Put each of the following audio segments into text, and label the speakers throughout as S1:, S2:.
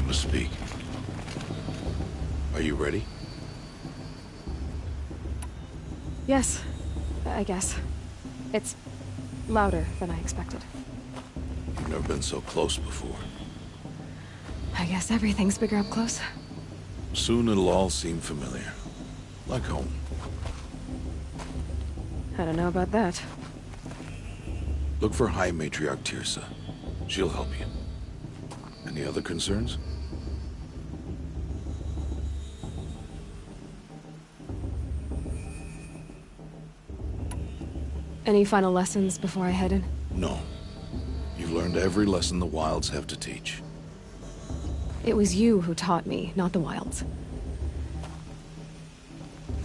S1: must speak. Are you ready?
S2: Yes, I guess. It's louder than I expected.
S1: You've never been so close before.
S2: I guess everything's bigger up close.
S1: Soon it'll all seem familiar. Like home.
S2: I don't know about that.
S1: Look for High Matriarch Teersa. She'll help you. Any other concerns?
S2: Any final lessons before I head in?
S1: No. You've learned every lesson the Wilds have to teach.
S2: It was you who taught me, not the Wilds.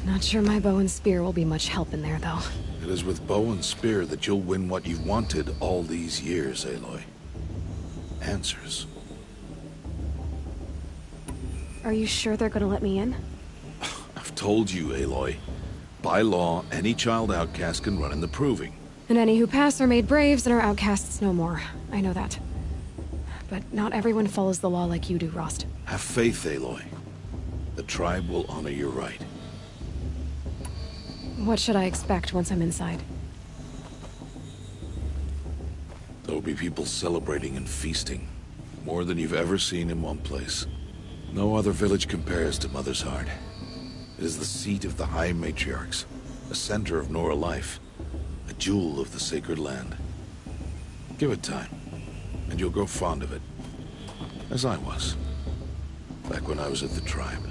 S2: Not sure my bow and spear will be much help in there, though.
S1: It is with bow and spear that you'll win what you've wanted all these years, Aloy. Answers.
S2: Are you sure they're gonna let me in?
S1: I've told you, Aloy. By law, any child outcast can run in the Proving.
S2: And any who pass are made braves and are outcasts no more. I know that. But not everyone follows the law like you do, Rost.
S1: Have faith, Aloy. The tribe will honor your right.
S2: What should I expect once I'm inside?
S1: There will be people celebrating and feasting. More than you've ever seen in one place. No other village compares to Mother's Heart. It is the seat of the High Matriarchs, a center of Nora life, a jewel of the sacred land. Give it time, and you'll grow fond of it. As I was, back when I was at the tribe.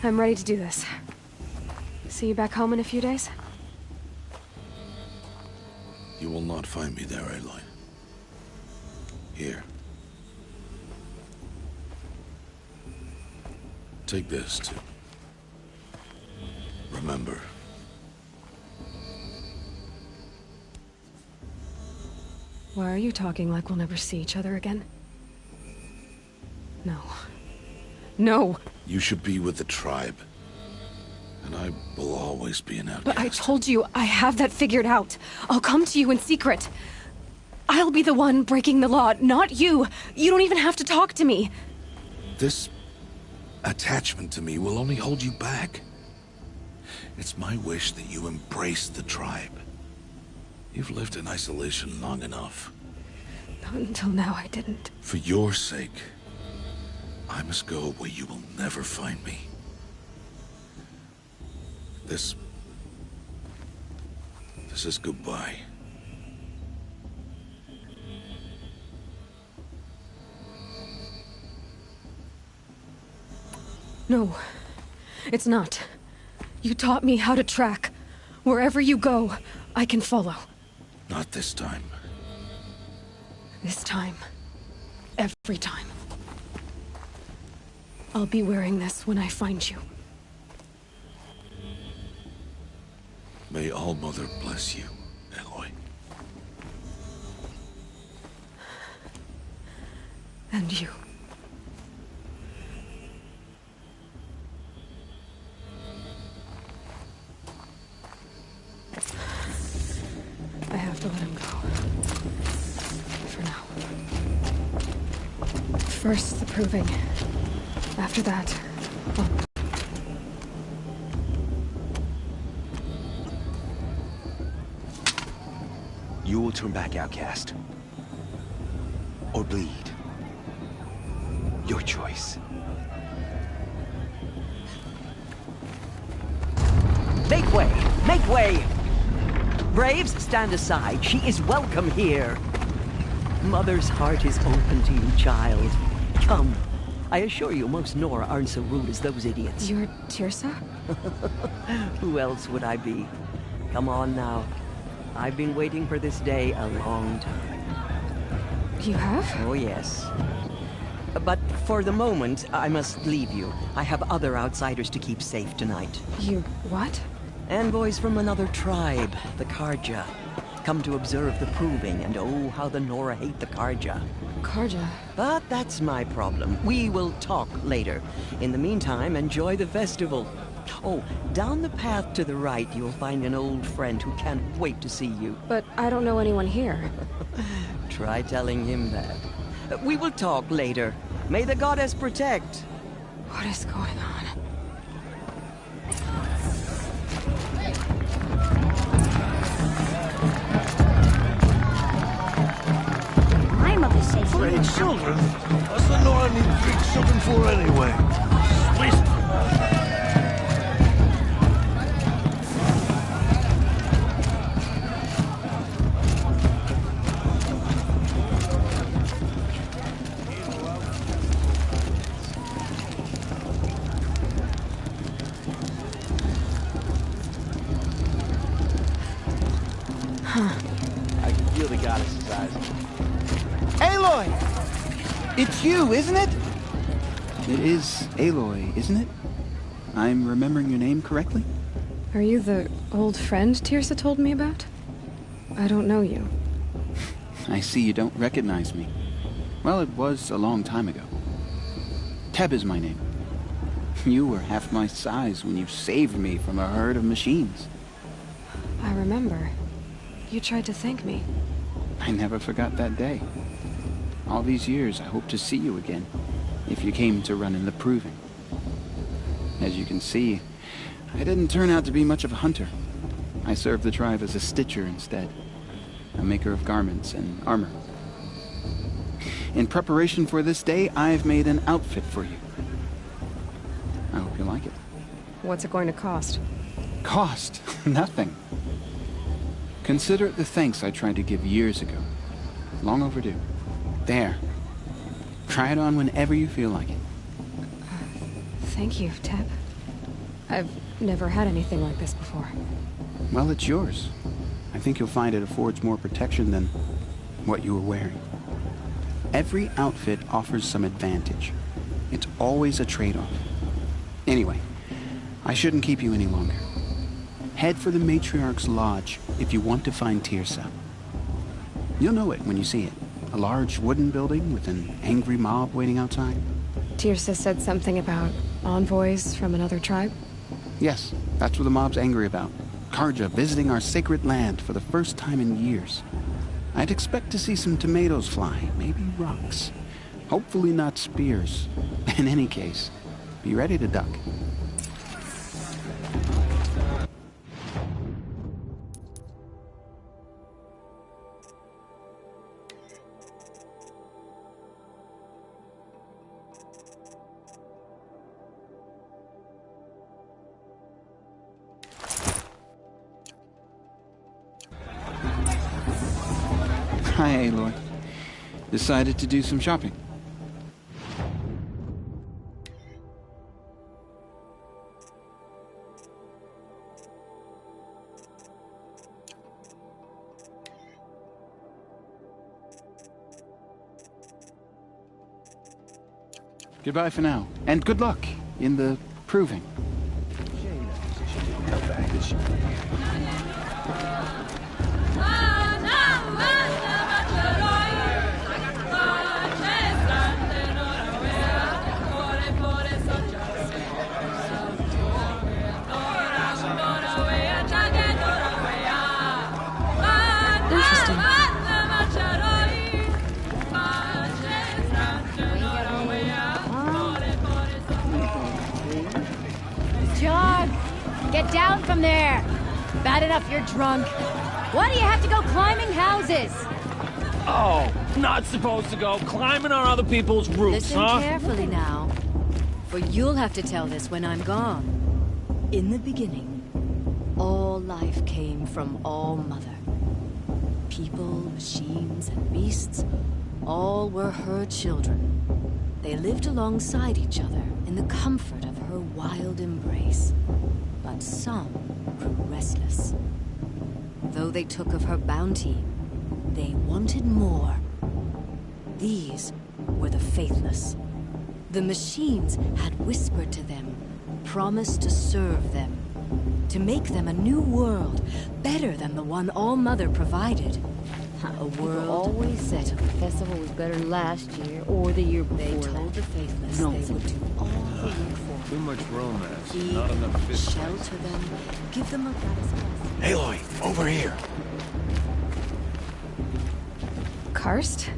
S2: I'm ready to do this. See you back home in a few days?
S1: You will not find me there, Aloy. Here. Take this, too. Remember.
S2: Why are you talking like we'll never see each other again? No. No!
S1: You should be with the tribe. And I will always be an outcast.
S2: But I told you, I have that figured out. I'll come to you in secret. I'll be the one breaking the law, not you. You don't even have to talk to me.
S1: This attachment to me will only hold you back. It's my wish that you embrace the tribe. You've lived in isolation long enough.
S2: Not until now, I didn't.
S1: For your sake, I must go where you will never find me. This is goodbye.
S2: No, it's not. You taught me how to track. Wherever you go, I can follow.
S1: Not this time.
S2: This time. Every time. I'll be wearing this when I find you.
S1: May All-Mother bless you, Aloy.
S2: And you. I have to let him go. For now. First, the Proving. After that, well...
S3: You will turn back, outcast. Or bleed. Your choice.
S4: Make way! Make way! Braves, stand aside. She is welcome here. Mother's heart is open to you, child. Come. I assure you, most Nora aren't so rude as those idiots.
S2: You're Teersa?
S4: Who else would I be? Come on now. I've been waiting for this day a long time.
S2: You have?
S4: Oh, yes. But for the moment, I must leave you. I have other outsiders to keep safe tonight.
S2: You... what?
S4: Envoys from another tribe, the Carja. Come to observe the Proving, and oh, how the Nora hate the Carja.
S2: Carja?
S4: But that's my problem. We will talk later. In the meantime, enjoy the festival. Oh, down the path to the right, you'll find an old friend who can't wait to see you.
S2: But I don't know anyone here.
S4: Try telling him that. We will talk later. May the goddess protect.
S2: What is going on?
S1: Three children? That's the know I need 3 children for anyway. Please.
S3: I can feel the goddess's eyes. Aloy! It's you, isn't it?
S5: It is Aloy, isn't it? I'm remembering your name correctly?
S2: Are you the old friend Tirsa told me about? I don't know you.
S5: I see you don't recognize me. Well, it was a long time ago. Teb is my name. You were half my size when you saved me from a herd of machines.
S2: I remember. You tried to thank me.
S5: I never forgot that day. All these years, I hope to see you again, if you came to run in the Proving. As you can see, I didn't turn out to be much of a hunter. I served the tribe as a stitcher instead, a maker of garments and armor. In preparation for this day, I've made an outfit for you. I hope you like it.
S2: What's it going to cost?
S5: Cost? Nothing. Consider it the thanks I tried to give years ago. Long overdue. There. Try it on whenever you feel like it.
S2: Thank you, Teb. I've never had anything like this before.
S5: Well, it's yours. I think you'll find it affords more protection than what you were wearing. Every outfit offers some advantage. It's always a trade-off. Anyway, I shouldn't keep you any longer. Head for the Matriarch's Lodge if you want to find Tirsa. You'll know it when you see it. A large wooden building with an angry mob waiting outside.
S2: Tirsa said something about envoys from another tribe?
S5: Yes, that's what the mob's angry about. Carja visiting our sacred land for the first time in years. I'd expect to see some tomatoes fly, maybe rocks. Hopefully not spears. In any case, be ready to duck. Hi, Aloy. Decided to do some shopping. Goodbye for now, and good luck in the Proving.
S6: John, get down from there. Bad enough you're drunk. Why do you have to go climbing houses?
S7: Oh, not supposed to go climbing on other people's roofs,
S6: Listen
S7: huh?
S6: carefully now, for you'll have to tell this when I'm gone. In the beginning, all life came from All Mother. People, machines, and beasts, all were her children. They lived alongside each other in the comfort of her wild embrace. But some grew restless. Though they took of her bounty, they wanted more. These were the faithless. The machines had whispered to them, promised to serve them, to make them a new world, better than the one All Mother provided. A world always said the festival was better than last year or the year before. They told the faithless they would do all they look for.
S7: Too much romance,
S6: Keep,
S7: not enough business.
S6: shelter them, give them a goddess blessing.
S3: Aloy, over here.
S2: Karst?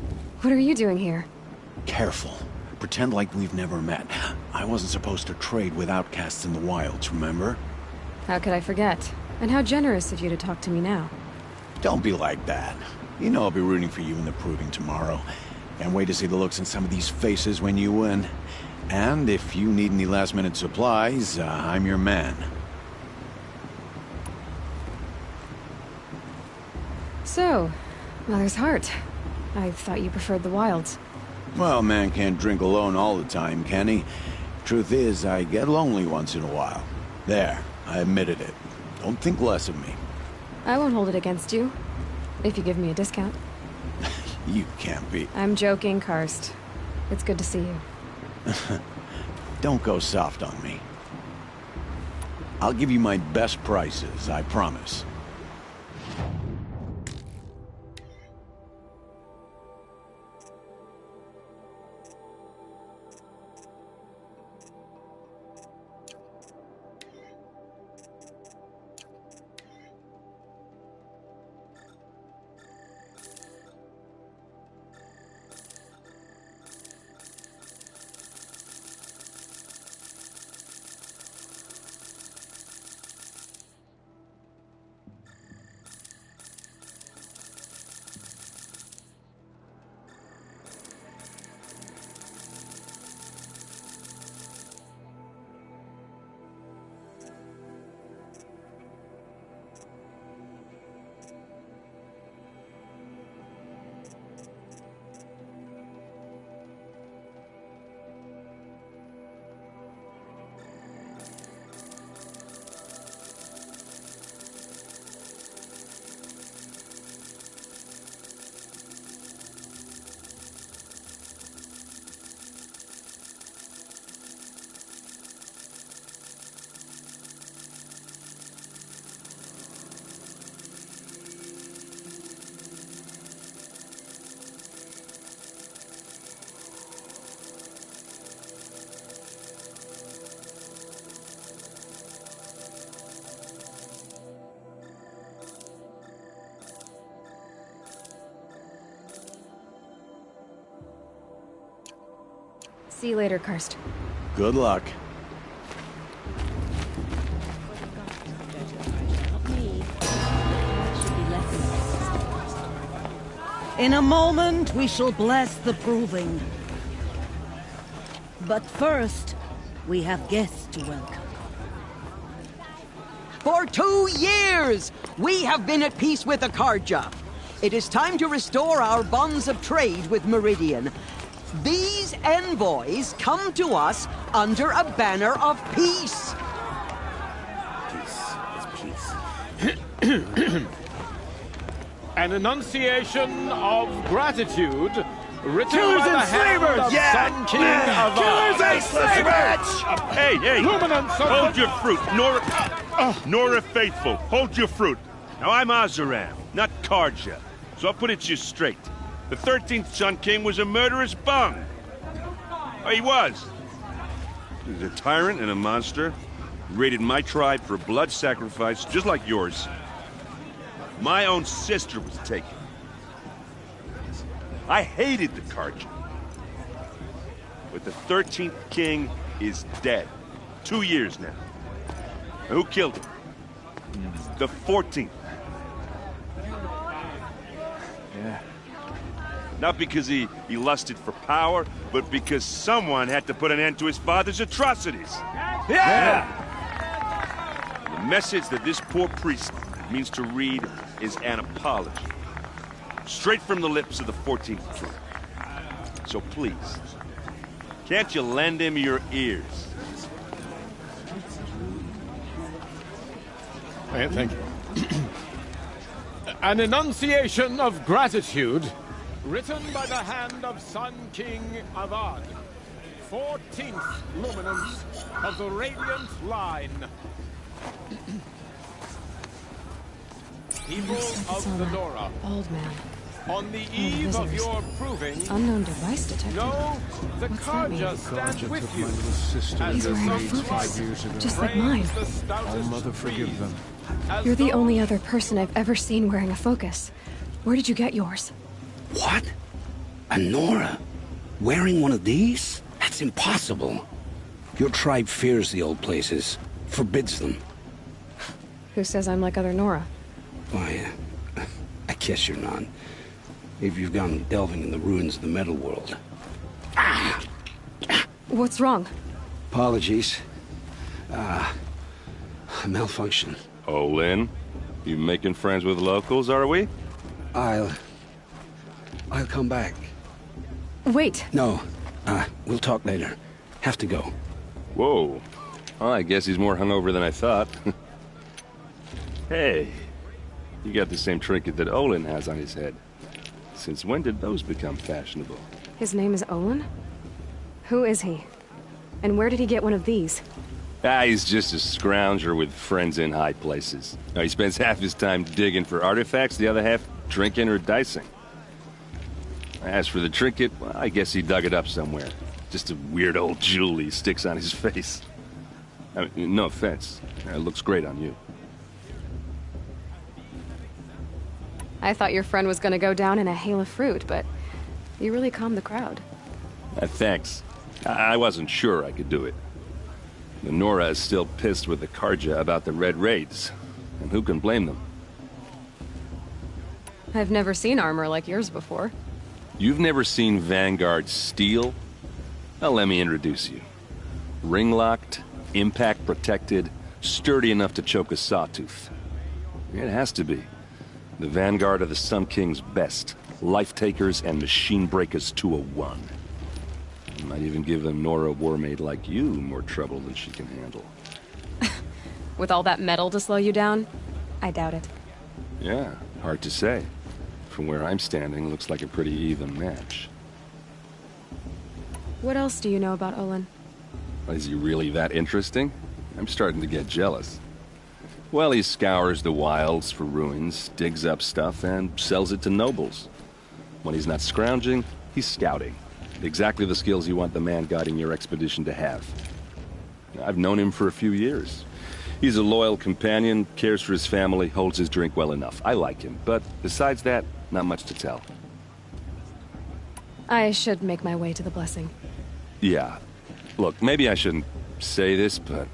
S2: What are you doing here?
S8: Careful. Pretend like we've never met. I wasn't supposed to trade with outcasts in the wilds, remember?
S2: How could I forget? And how generous of you to talk to me now.
S8: Don't be like that. You know I'll be rooting for you in the proving tomorrow. Can't wait to see the looks in some of these faces when you win. And if you need any last-minute supplies, I'm your man.
S2: So, Mother's Heart. I thought you preferred the wilds.
S8: Well, man can't drink alone all the time, can he? Truth is, I get lonely once in a while. There, I admitted it. Don't think less of me.
S2: I won't hold it against you. If you give me a discount.
S8: You can't be.
S2: I'm joking, Karst. It's good to see you.
S8: Don't go soft on me. I'll give you my best prices, I promise.
S2: See you later, Karst.
S8: Good luck.
S9: In a moment, we shall bless the proving. But first, we have guests to welcome.
S4: For 2 years, we have been at peace with Akarja. It is time to restore our bonds of trade with Meridian. These envoys come to us under a banner of peace.
S7: An enunciation of gratitude written
S3: Killers
S7: by the
S3: and
S7: hand
S3: slavers!
S7: of
S3: Yeah!
S7: Sun King Avad.
S3: Killers and slavers!
S10: Hey, hey!
S7: Luminance of
S10: Hold
S7: the-
S10: your fruit, Nora Faithful. Hold your fruit. Now I'm Azaram, not Karja, so I'll put it to you straight. The 13th Sun King was a murderous bum. Oh, he was. He was a tyrant and a monster. He raided my tribe for a blood sacrifice, just like yours. My own sister was taken. I hated the Karja. But the 13th king is dead. 2 years now. And who killed him? The 14th.
S3: Yeah.
S10: Not because he lusted for power, but because someone had to put an end to his father's atrocities.
S3: Yeah!
S10: The message that this poor priest means to read is an apology. Straight from the lips of the 14th king. So please, can't you lend him your ears?
S7: Thank you. An enunciation of gratitude written by the hand of Sun King Avad, 14th luminance of the Radiant Line. People
S2: It's
S7: of
S2: on
S7: the
S2: that
S7: Nora.
S2: Old man.
S7: On the eve of your proving,
S2: Unknown device detector.
S7: no, the
S2: What's that mean?
S7: Karja stand with you.
S2: He's wearing a focus, just like mine.
S7: Oh,
S11: Mother, forgive them.
S2: You're the only other person I've ever seen wearing a focus. Where did you get yours?
S12: What? A Nora? Wearing one of these? That's impossible. Your tribe fears the old places, forbids them.
S2: Who says I'm like other Nora?
S12: Why, I guess you're not. If you've gone delving in the ruins of the metal world.
S2: What's wrong?
S12: Apologies. A malfunction.
S10: Oh, Lynn? You making friends with locals, are we?
S12: I'll come back.
S2: Wait.
S12: No, we'll talk later. Have to go.
S10: Whoa. Well, I guess he's more hungover than I thought. Hey, you got the same trinket that Olin has on his head. Since when did those become fashionable?
S2: His name is Olin? Who is he? And where did he get one of these?
S10: He's just a scrounger with friends in high places. He spends half his time digging for artifacts, the other half drinking or dicing. As for the trinket, well, I guess he dug it up somewhere. Just a weird old jewel he sticks on his face. I mean, no offense. It looks great on you.
S2: I thought your friend was gonna go down in a hail of fruit, but you really calmed the crowd.
S10: Thanks. I wasn't sure I could do it. The Nora is still pissed with the Karja about the Red Raids, and who can blame them?
S2: I've never seen armor like yours before.
S10: You've never seen Vanguard steel? Well, let me introduce you. Ring-locked, impact-protected, sturdy enough to choke a sawtooth. It has to be. The Vanguard are the Sun King's best. Life-takers and machine breakers to a one. Might even give a Nora Warmaid like you more trouble than she can handle.
S2: With all that metal to slow you down? I doubt it.
S10: Yeah, hard to say. From where I'm standing, looks like a pretty even match.
S2: What else do you know about Olin?
S10: Is he really that interesting? I'm starting to get jealous. Well, he scours the wilds for ruins, digs up stuff, and sells it to nobles. When he's not scrounging, he's scouting. Exactly the skills you want the man guiding your expedition to have. I've known him for a few years. He's a loyal companion, cares for his family, holds his drink well enough. I like him, but besides that, not much to tell.
S2: I should make my way to the blessing.
S10: Yeah. Look, maybe I shouldn't say this, but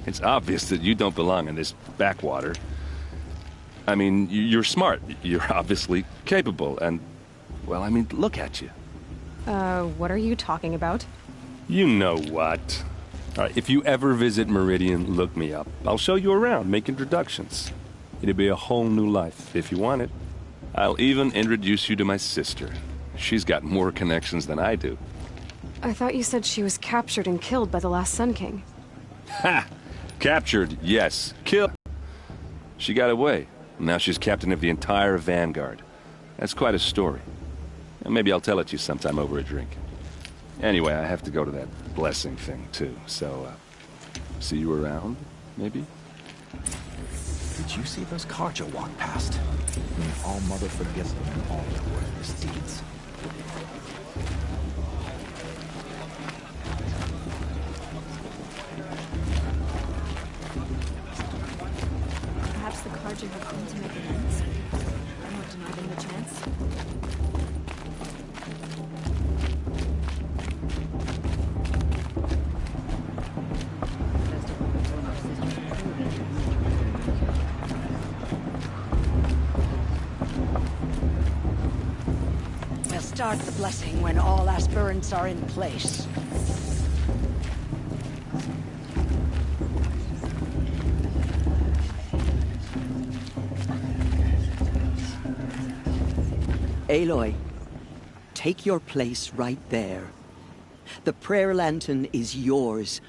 S10: it's obvious that you don't belong in this backwater. I mean, you're smart. You're obviously capable, and, well, I mean, look at you.
S2: What are you talking about?
S10: You know what. All right, if you ever visit Meridian, look me up. I'll show you around, make introductions. It'll be a whole new life, if you want it. I'll even introduce you to my sister. She's got more connections than I do.
S2: I thought you said she was captured and killed by the last Sun King.
S10: Ha! Captured, yes. Killed. She got away. Now she's captain of the entire Vanguard. That's quite a story. And maybe I'll tell it to you sometime over a drink. Anyway, I have to go to that blessing thing, too. So, see you around, maybe?
S13: Did you see those Karja walk past? When All Mother forgives them and all their worthless deeds.
S6: Perhaps the Karja have come to make amends. I won't deny them the chance.
S9: We'll start the blessing when all aspirants are in place.
S4: Aloy, take your place right there. The prayer lantern is yours.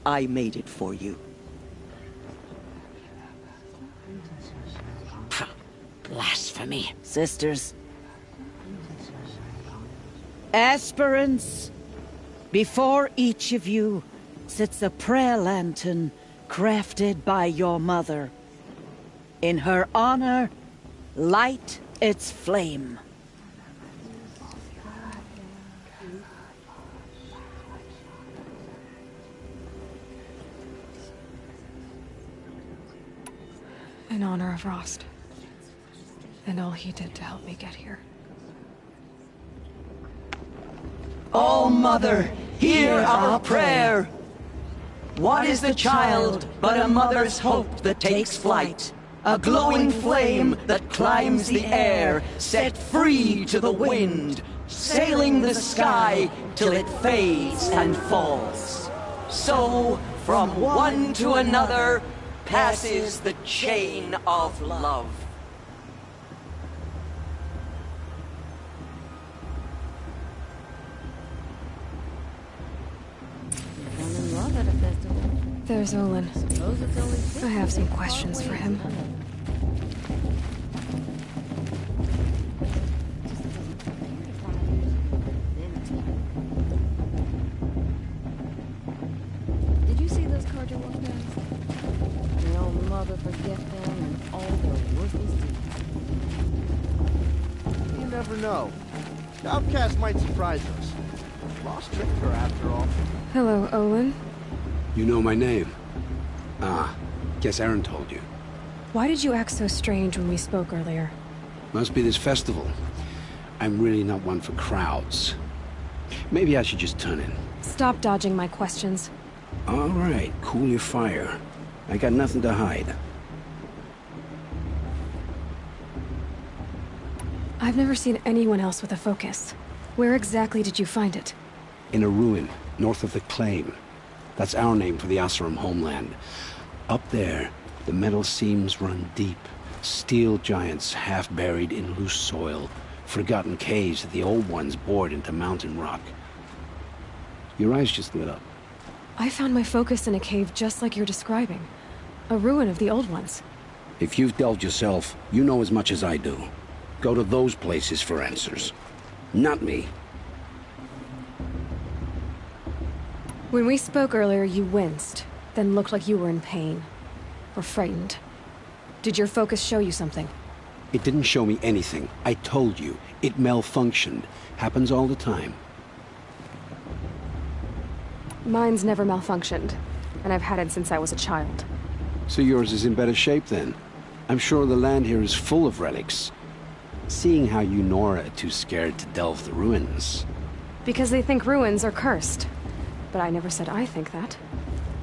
S4: I made it for you.
S9: Blasphemy, sisters. Aspirants, before each of you sits a prayer lantern crafted by your mother. In her honor, light its flame.
S2: In honor of Rost. And all he did to help me get here.
S4: All Mother, hear our prayer. What is the child but a mother's hope that takes flight? A glowing flame that climbs the air, set free to the wind, sailing the sky till it fades and falls. So, from one to another, passes the chain of love.
S6: In love at a festival.
S2: There's Olin. I have some questions for him.
S6: Did you see those Carja walk past? May all mother forget them and all their worthless deeds.
S3: You never know. The outcast might surprise us. Lost tricked her after all.
S2: Hello, Olin.
S12: You know my name? Ah, guess Aaron told you.
S2: Why did you act so strange when we spoke earlier?
S12: Must be this festival. I'm really not one for crowds. Maybe I should just turn in.
S2: Stop dodging my questions.
S12: All right, cool your fire. I got nothing to hide.
S2: I've never seen anyone else with a focus. Where exactly did you find it?
S12: In a ruin, north of the Claim. That's our name for the Oseram homeland. Up there, the metal seams run deep. Steel giants half buried in loose soil. Forgotten caves that the old ones bored into mountain rock. Your eyes just lit up.
S2: I found my focus in a cave just like you're describing. A ruin of the old ones.
S12: If you've delved yourself, you know as much as I do. Go to those places for answers. Not me.
S2: When we spoke earlier, you winced, then looked like you were in pain. Or frightened. Did your focus show you something?
S12: It didn't show me anything. I told you. It malfunctioned. Happens all the time.
S2: Mine's never malfunctioned, and I've had it since I was a child.
S12: So yours is in better shape then? I'm sure the land here is full of relics. Seeing how you Nora are too scared to delve the ruins.
S2: Because they think ruins are cursed. But I never said I think that.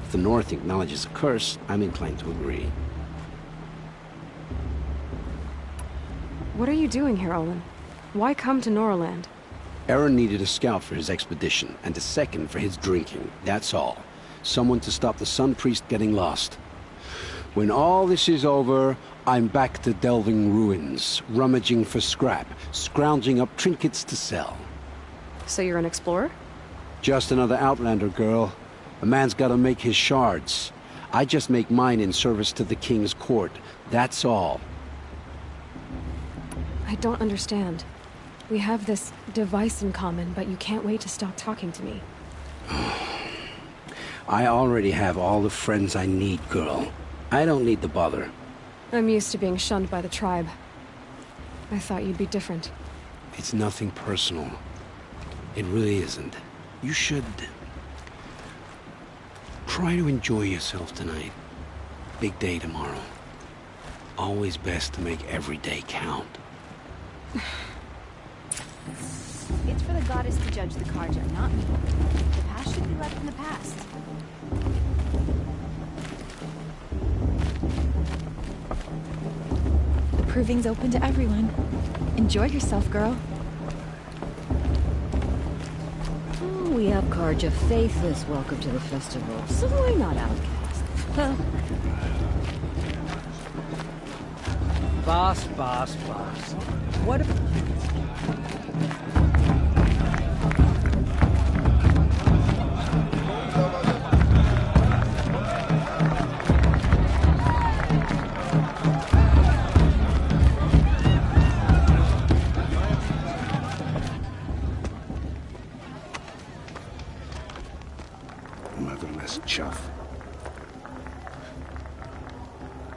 S12: If the North acknowledges a curse, I'm inclined to agree.
S2: What are you doing here, Olin? Why come to Noraland?
S12: Aaron needed a scout for his expedition, and a second for his drinking, that's all. Someone to stop the Sun Priest getting lost. When all this is over, I'm back to delving ruins, rummaging for scrap, scrounging up trinkets to sell.
S2: So you're an explorer?
S12: Just another Outlander, girl. A man's gotta make his shards. I just make mine in service to the King's court, that's all.
S2: I don't understand. We have this device in common, but you can't wait to stop talking to me.
S12: I already have all the friends I need, girl. I don't need the bother.
S2: I'm used to being shunned by the tribe. I thought you'd be different.
S12: It's nothing personal. It really isn't. You should... try to enjoy yourself tonight. Big day tomorrow. Always best to make every day count.
S6: It's for the goddess to judge the Carja, not me. The past should be left in the past.
S11: The proving's open to everyone. Enjoy yourself, girl.
S6: Oh, we have Carja faithless welcome to the festival, so why not outcast? Huh.
S3: Boss. What if...
S12: Motherless chuff.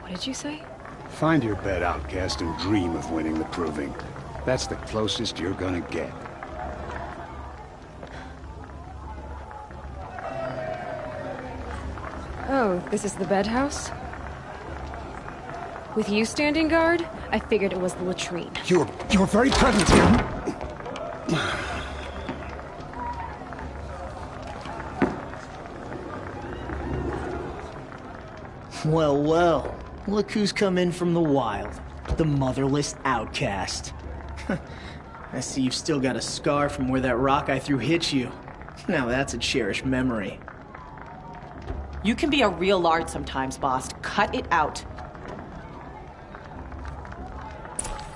S2: What did you say?
S12: Find your bed, outcast, and dream of winning the proving. That's the closest you're gonna get.
S2: Oh, this is the bed house? With you standing guard, I figured it was the latrine.
S12: Your very presence here.
S14: Well, well. Look who's come in from the wild. The motherless outcast. I see you've still got a scar from where that rock I threw hit you. Now that's a cherished memory.
S15: You can be a real lard sometimes, boss. Cut it out.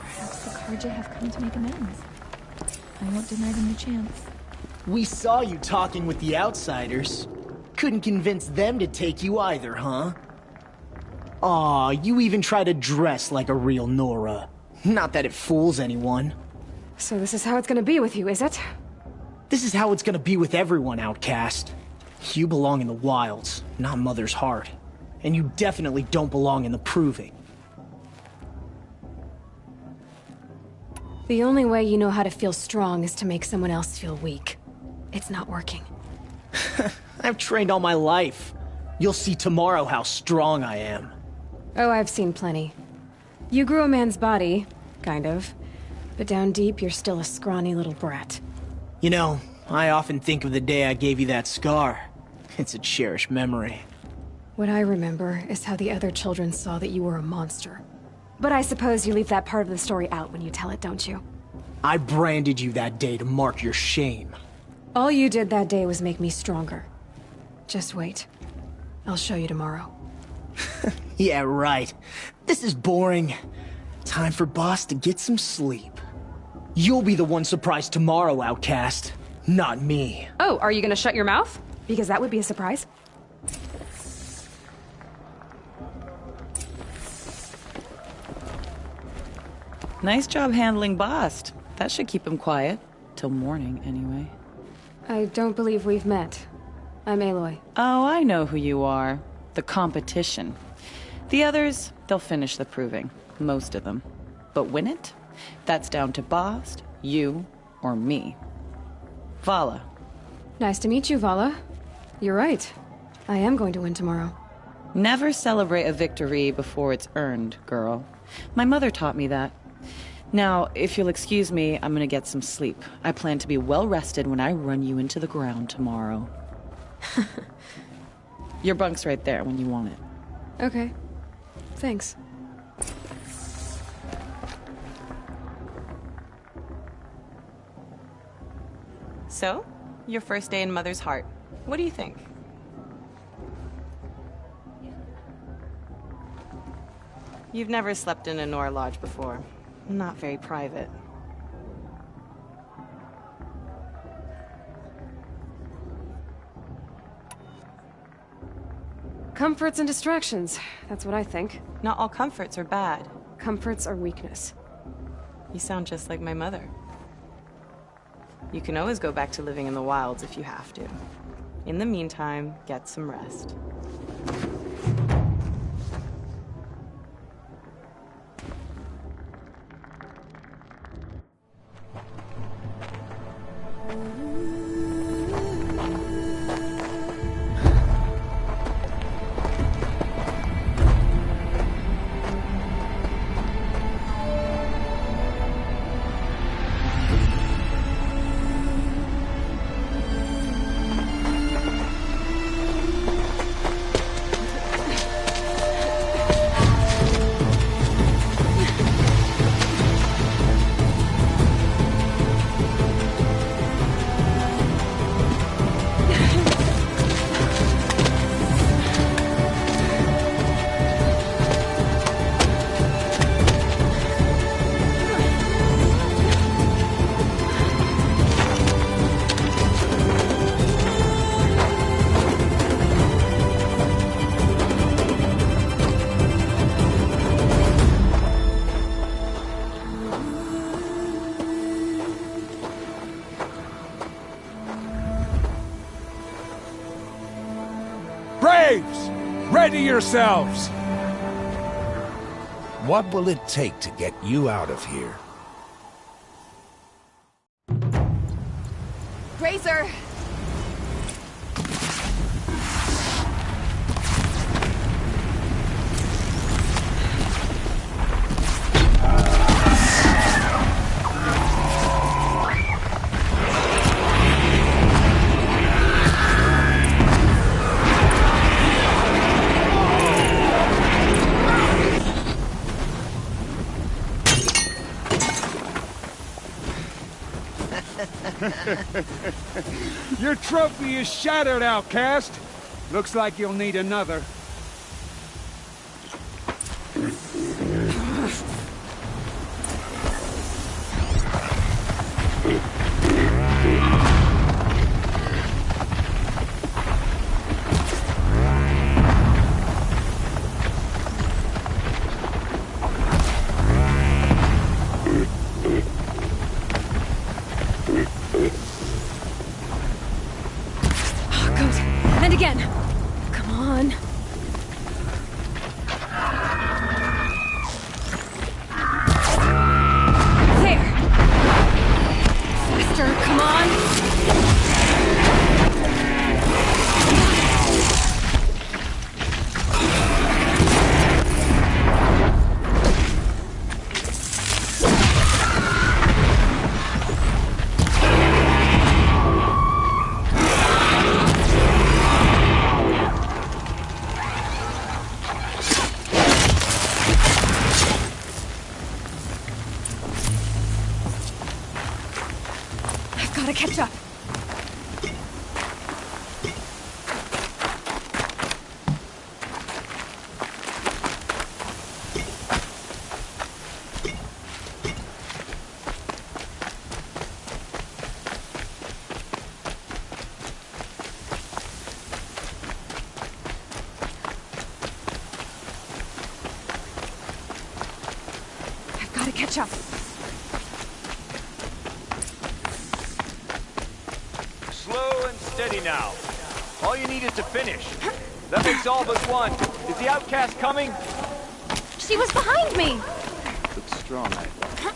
S11: Perhaps the Karja have come to make amends. I won't deny them the chance.
S14: We saw you talking with the outsiders. Couldn't convince them to take you either, huh? Aw, you even try to dress like a real Nora. Not that it fools anyone.
S2: So this is how it's gonna be with you, is it?
S14: This is how it's gonna be with everyone, outcast. You belong in the wilds, not Mother's Heart. And you definitely don't belong in the Proving.
S2: The only way you know how to feel strong is to make someone else feel weak. It's not working.
S14: I've trained all my life. You'll see tomorrow how strong I am.
S2: Oh, I've seen plenty. You grew a man's body, kind of. But down deep, you're still a scrawny little brat.
S14: You know, I often think of the day I gave you that scar. It's a cherished memory.
S2: What I remember is how the other children saw that you were a monster. But I suppose you leave that part of the story out when you tell it, don't you?
S14: I branded you that day to mark your shame.
S2: All you did that day was make me stronger. Just wait. I'll show you tomorrow.
S14: Yeah, right. This is boring. Time for Boss to get some sleep. You'll be the one surprised tomorrow, outcast. Not me.
S2: Oh, are you gonna shut your mouth? Because that would be a surprise.
S15: Nice job handling Bast. That should keep him quiet. Till morning, anyway.
S2: I don't believe we've met. I'm Aloy.
S15: Oh, I know who you are. The competition. The others, they'll finish the proving. Most of them. But win it? That's down to Bast, you, or me. Vala.
S2: Nice to meet you, Vala. You're right. I am going to win tomorrow.
S15: Never celebrate a victory before it's earned, girl. My mother taught me that. Now, if you'll excuse me, I'm gonna get some sleep. I plan to be well rested when I run you into the ground tomorrow. Your bunk's right there when you want it.
S2: Okay. Thanks.
S15: So, your first day in Mother's Heart. What do you think? You've never slept in a Nora lodge before. Not very private.
S2: Comforts and distractions. That's what I think.
S15: Not all comforts are bad.
S2: Comforts are weakness.
S15: You sound just like my mother. You can always go back to living in the wilds if you have to. In the meantime, get some rest.
S7: Braves! Ready yourselves!
S16: What will it take to get you out of here?
S2: Razor!
S17: Your trophy is shattered, outcast. Looks like you'll need another.
S2: And again. Come on. There. Faster, come on. Gotta catch up. I've gotta catch up.
S18: Steady now. All you need is to finish. That makes all but one. Is the outcast coming?
S2: She was behind me!
S18: Looks strong, I thought.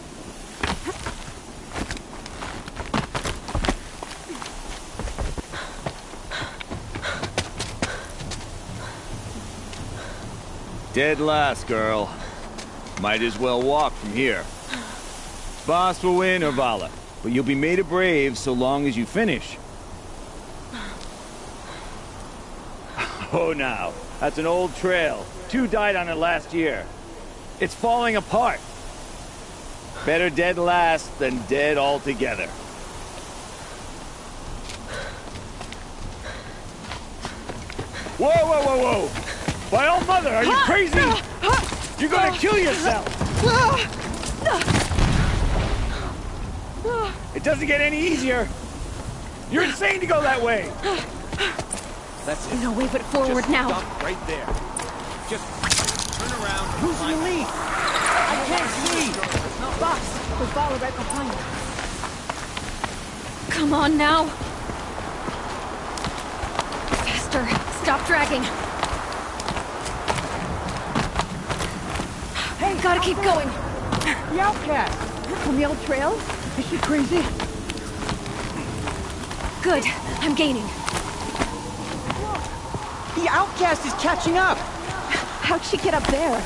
S18: Dead last, girl. Might as well walk from here. Boss will win or Vala, but you'll be made a brave so long as you finish. Oh, now. That's an old trail. 2 died on it last year. It's falling apart. Better dead last than dead altogether. Whoa, whoa, whoa, whoa! By all mother, are you crazy? You're gonna kill yourself! It doesn't get any easier! You're insane to go that way! That's it.
S2: No way but forward
S18: Just
S2: now.
S18: Stop right there. Just turn around.
S4: Who's in the lead? I can't see.
S2: Boss, with Vala right behind. Come on now. Faster. Stop dragging. Hey, gotta keep going.
S4: The outcast. From the old trail? Is she crazy?
S2: Good. I'm gaining.
S4: The outcast is catching up! How'd she get up there?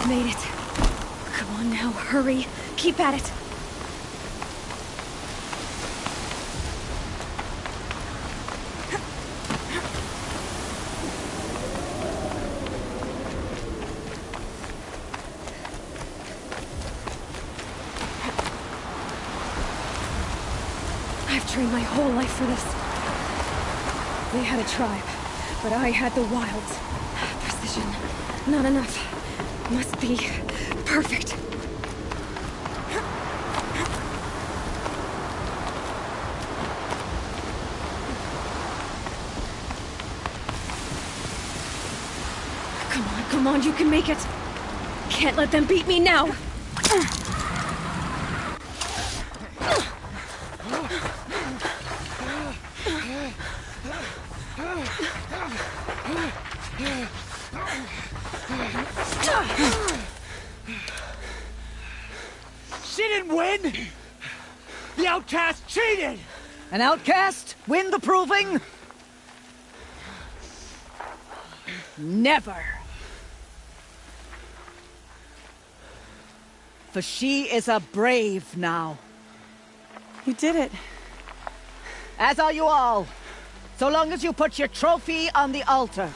S2: Made it. Come on now, hurry. Keep at it. I've trained my whole life for this. They had a tribe, but I had the wilds. Precision. Not enough. Must be perfect. Come on, you can make it. Can't let them beat me now.
S3: She didn't win! The outcast cheated!
S9: An outcast? Win the proving? Never. For she is a brave now.
S15: You did it.
S9: As are you all. So long as you put your trophy on the altar.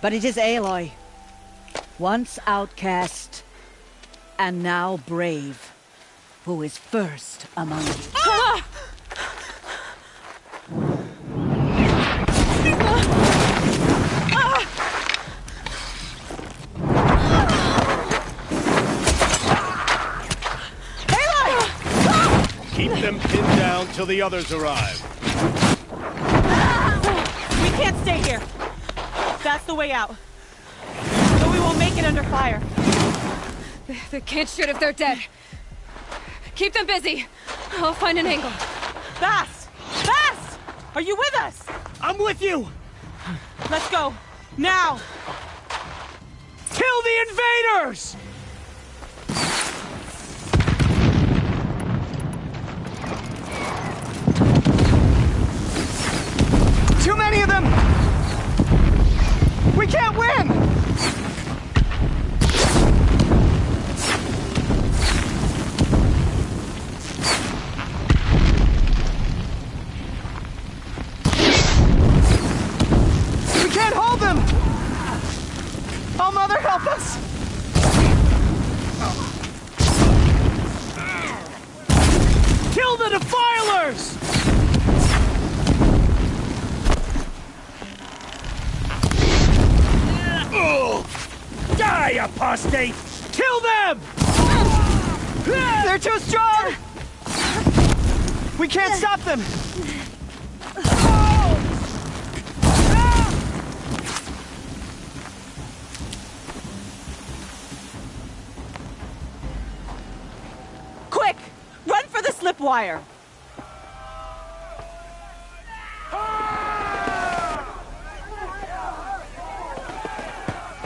S9: But it is Aloy, once outcast, and now brave, who is first among you.
S2: Ah!
S7: Keep them pinned down till the others arrive.
S15: We can't stay here. That's the way out. But we won't make it under fire.
S2: They can't shoot if they're dead. Keep them busy. I'll find an angle.
S15: Bast! Bast! Are you with us?
S3: I'm with you!
S15: Let's go. Now!
S3: Kill the invaders! Too many of them! We can't win! We can't hold them! Oh, Mother, help us! Kill the Defilers! Die, apostate! Kill them! They're too strong! We can't stop them!
S15: Quick! Run for the slip wire!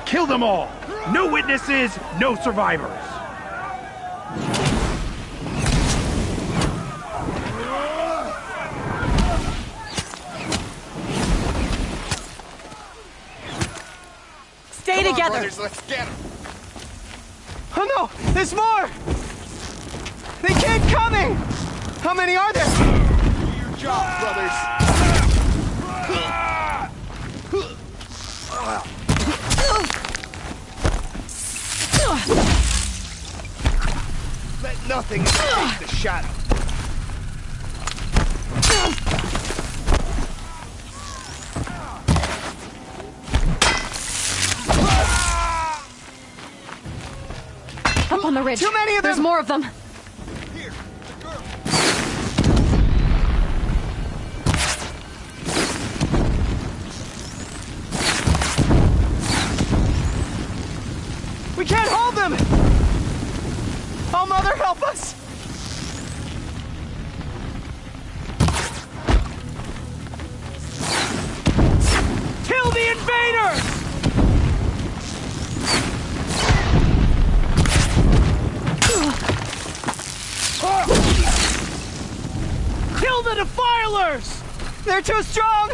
S3: Kill them all! No witnesses, no survivors!
S15: Stay together!
S3: Brothers, let's get them! Oh no! There's more! They keep coming! How many are there? Do your job, brothers! Let nothing escape the shadow.
S2: Up on the ridge.
S3: Too many of them!
S2: There's more of them.
S3: We can't hold them! Oh, Mother, help us! Kill the invaders! Kill the Defilers! They're too strong!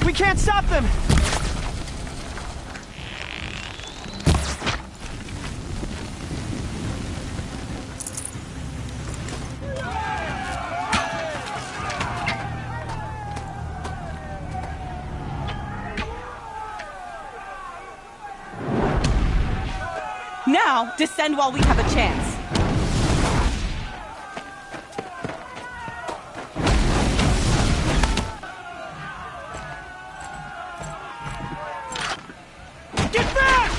S3: We can't stop them!
S15: Now, descend while we have a chance.
S3: Get back!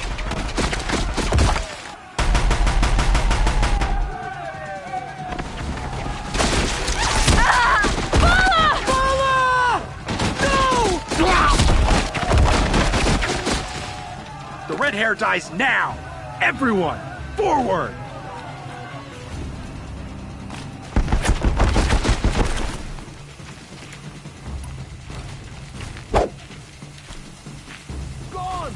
S3: Bala! No!
S19: Redhair dies now! Everyone, forward!
S3: Gone!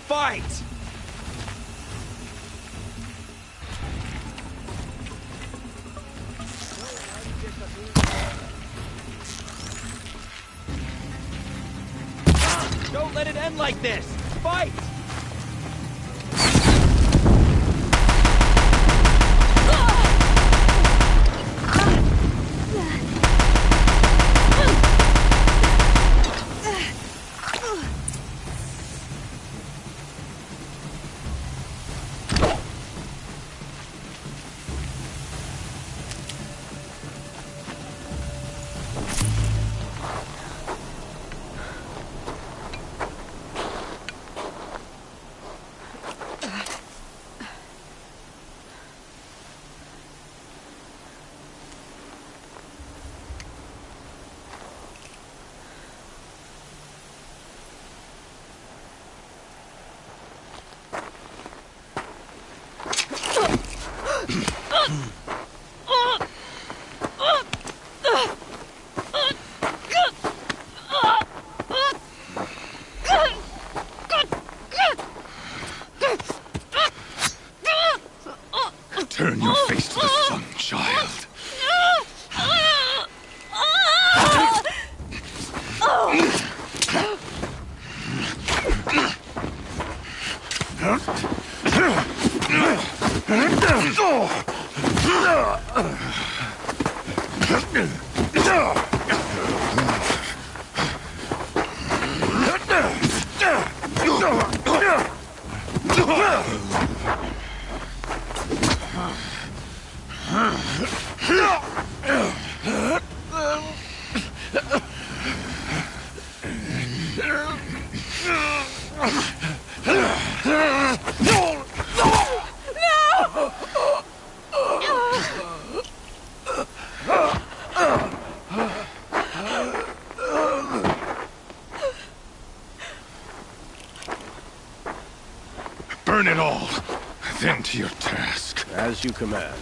S19: Fight! Don't let it end like this! Fight!
S1: Turn your face to the sun, child. Burn it all, then to your task.
S20: As you command.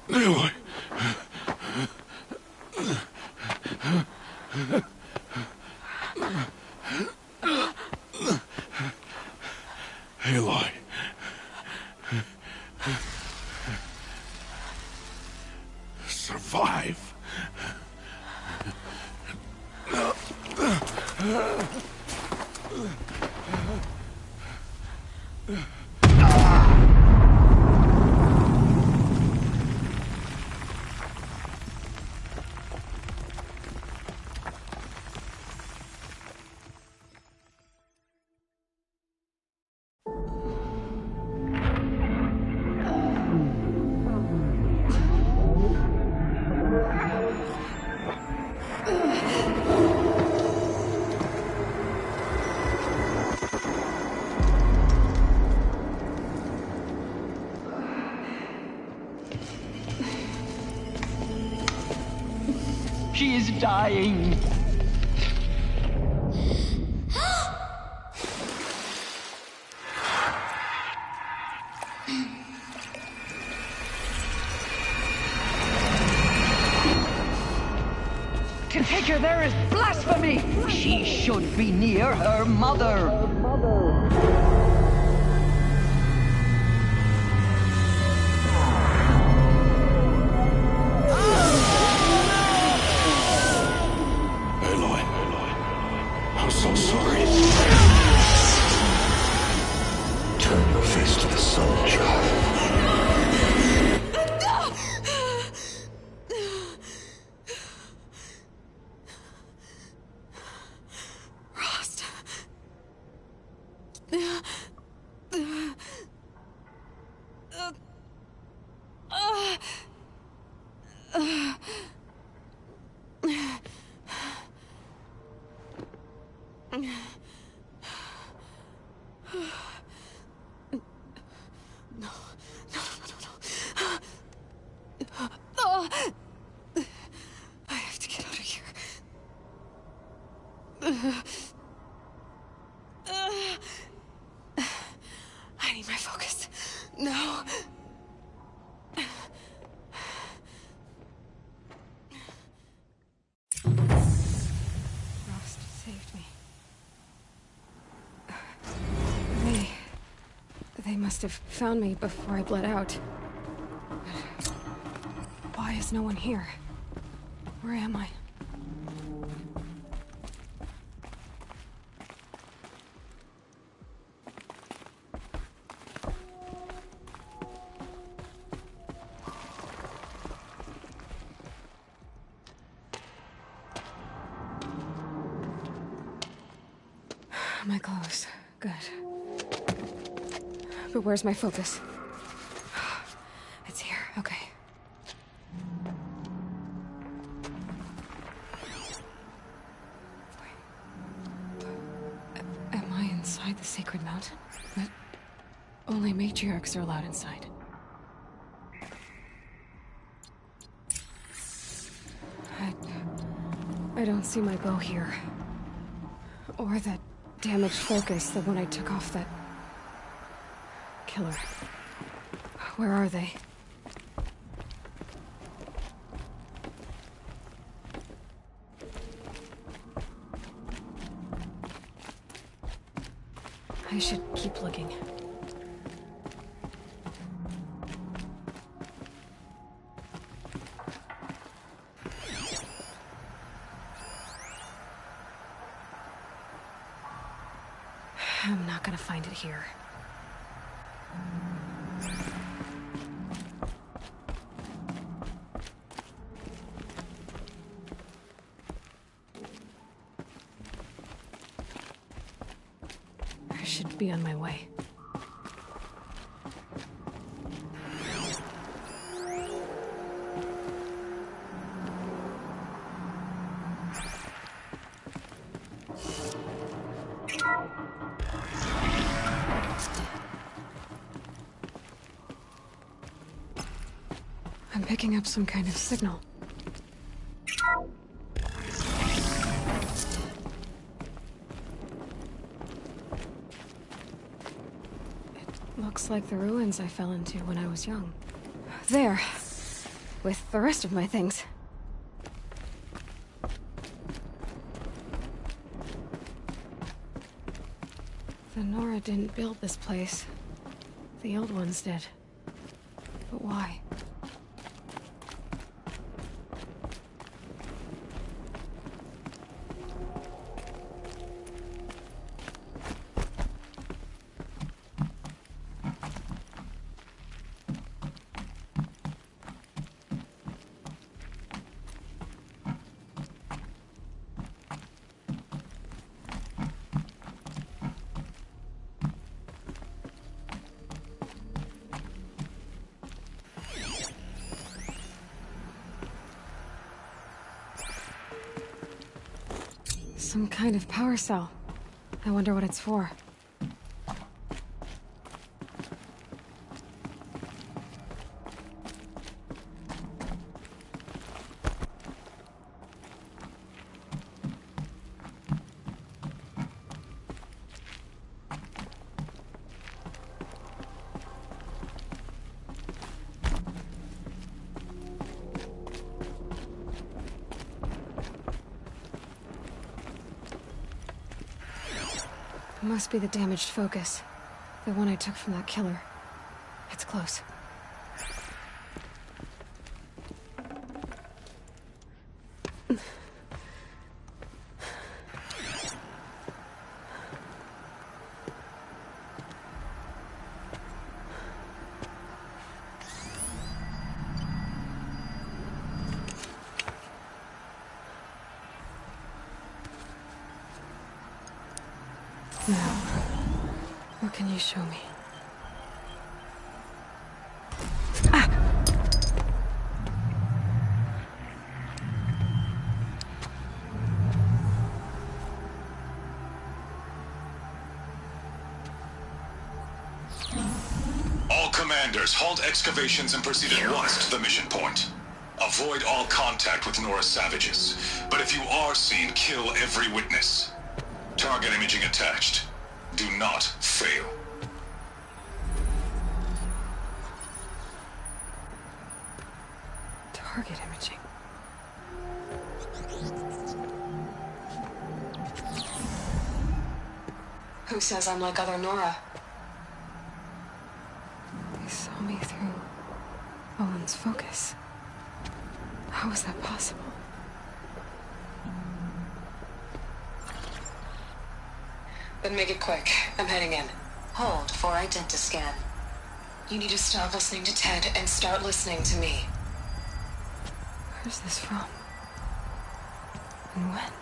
S1: Aloy. Aloy. Survive.
S4: She is dying. To take her there is blasphemy. She should be near her mother.
S2: I have to get out of here. I need my focus. No. Frost saved me. They must have found me before I bled out. Why is no one here? Where am I? My clothes. Good. But where's my focus? It's here. Okay. Am I inside the sacred mountain? But only matriarchs are allowed inside. I don't see my bow here. Or that damaged focus, the one I took off that killer. Where are they? I should keep looking. I'm not gonna find it here. I should be on my way. I'm picking up some kind of signal. It looks like the ruins I fell into when I was young. There, with the rest of my things. The Nora didn't build this place. The old ones did. But why? Some kind of power cell. I wonder what it's for. Must be the damaged focus. The one I took from that killer. It's close. Now, What can you show me?
S20: All commanders, halt excavations and proceed at once to the mission point. Avoid all contact with Nora savages. But if you are seen, kill every witness. Target imaging attached. Do not fail.
S2: Target imaging.
S21: Who says I'm like other Nora?
S2: They saw me through Owen's focus. How is that possible?
S21: Then make it quick. I'm heading in. Hold for identiscan. You need to stop listening to Ted and start listening to me.
S2: Where's this from? And when?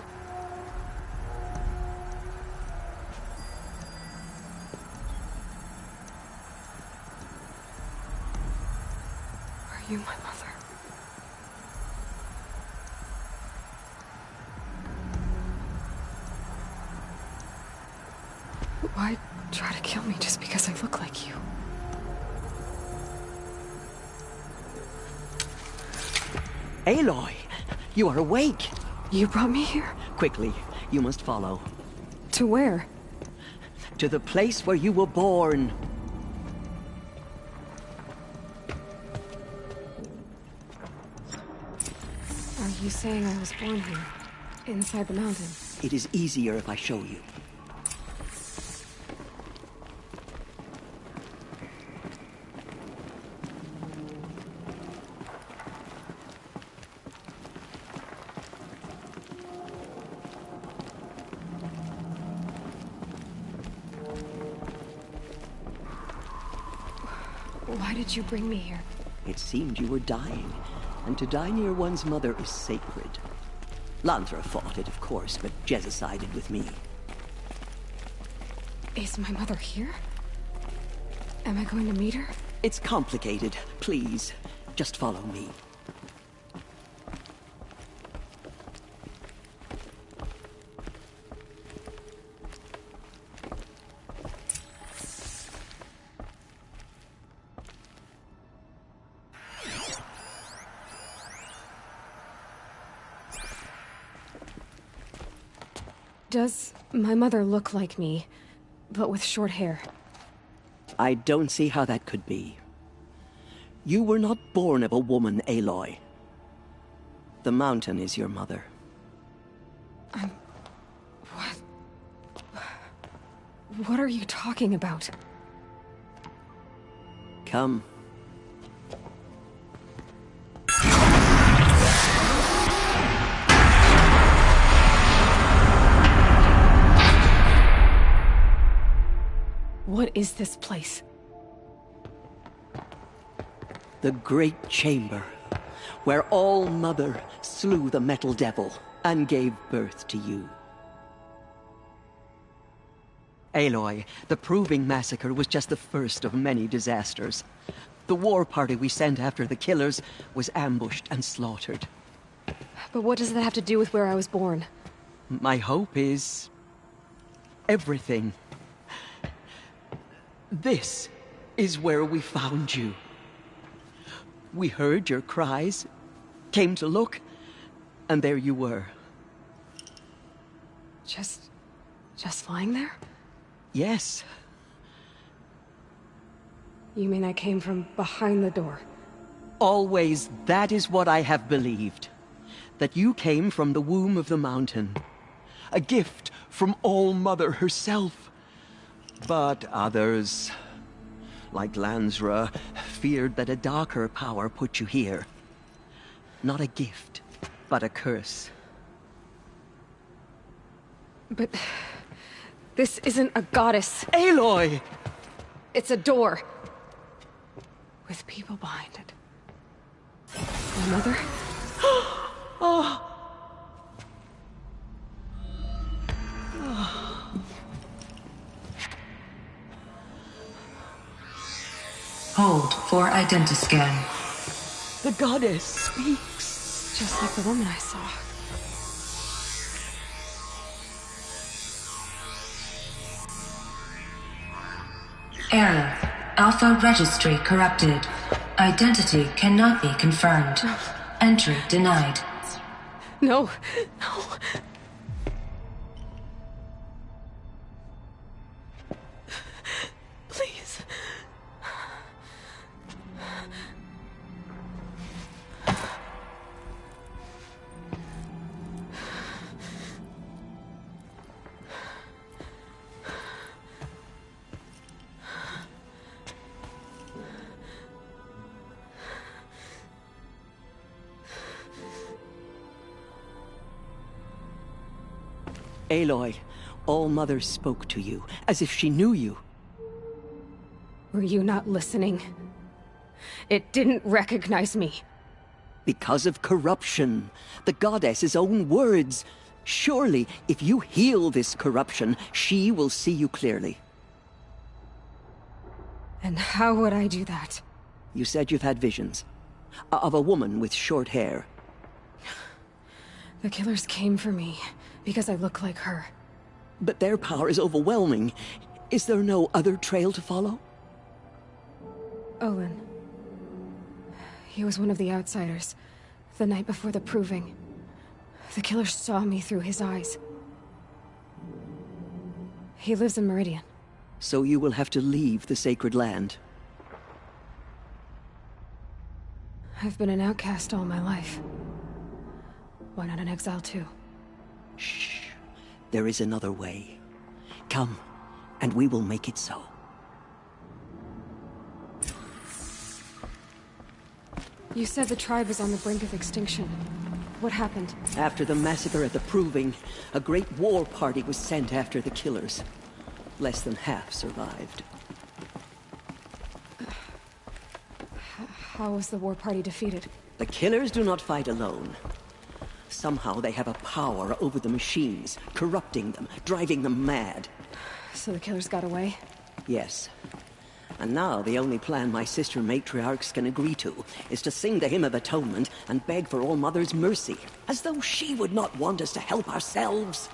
S2: Are you my mother? Why try to kill me just because I look like you?
S4: Aloy, you are awake.
S2: You brought me here?
S4: Quickly, you must follow.
S2: To where?
S4: To the place where you were born.
S2: Are you saying I was born here? Inside the mountain?
S4: It is easier if I show you.
S2: Why did you bring me here?
S4: It seemed you were dying, and to die near one's mother is sacred. Lanthra fought it, of course, but Jezza sided with me.
S2: Is my mother here? Am I going to meet her?
S4: It's complicated. Please, just follow me.
S2: Does my mother look like me, but with short hair?
S4: I don't see how that could be. You were not born of a woman, Aloy. The mountain is your mother.
S2: What? What are you talking about?
S4: Come.
S2: What is this place?
S4: The Great Chamber, where All-Mother slew the Metal Devil and gave birth to you. Aloy, the Proving Massacre was just the first of many disasters. The war party we sent after the killers was ambushed and slaughtered.
S2: But what does that have to do with where I was born?
S4: My hope is... everything. This is where we found you. We heard your cries, came to look, and there you were.
S2: Just lying there?
S4: Yes.
S2: You mean I came from behind the door?
S4: Always that is what I have believed. That you came from the womb of the mountain. A gift from All-Mother herself. But others, like Lansra, feared that a darker power put you here. Not a gift, but a curse.
S2: But... this isn't a goddess.
S4: Aloy!
S2: It's a door. With people behind it. My mother?
S4: Oh!
S21: Hold for identiscan.
S4: The goddess speaks.
S2: Just like the woman I saw.
S21: Error. Alpha registry corrupted. Identity cannot be confirmed. Entry denied.
S2: No, no. Please.
S4: Aloy, All-Mother spoke to you, as if she knew you.
S2: Were you not listening? It didn't recognize me.
S4: Because of corruption. The goddess's own words. Surely, if you heal this corruption, she will see you clearly.
S2: And how would I do that?
S4: You said you've had visions. Of a woman with short hair.
S2: The killers came for me because I look like her.
S4: But their power is overwhelming. Is there no other trail to follow?
S2: Olin. He was one of the outsiders. The night before the proving. The killer saw me through his eyes. He lives in Meridian.
S4: So you will have to leave the sacred land.
S2: I've been an outcast all my life. Why not an exile too?
S4: Shh. There is another way. Come, and we will make it so.
S2: You said the tribe was on the brink of extinction. What happened?
S4: After the massacre at the Proving, a great war party was sent after the killers. Less than half survived.
S2: How was the war party defeated?
S4: The killers do not fight alone. Somehow they have a power over the machines, corrupting them, driving them mad.
S2: So the killers got away?
S4: Yes. And now the only plan my sister matriarchs can agree to is to sing the Hymn of Atonement and beg for All-Mother's mercy, as though she would not want us to help ourselves.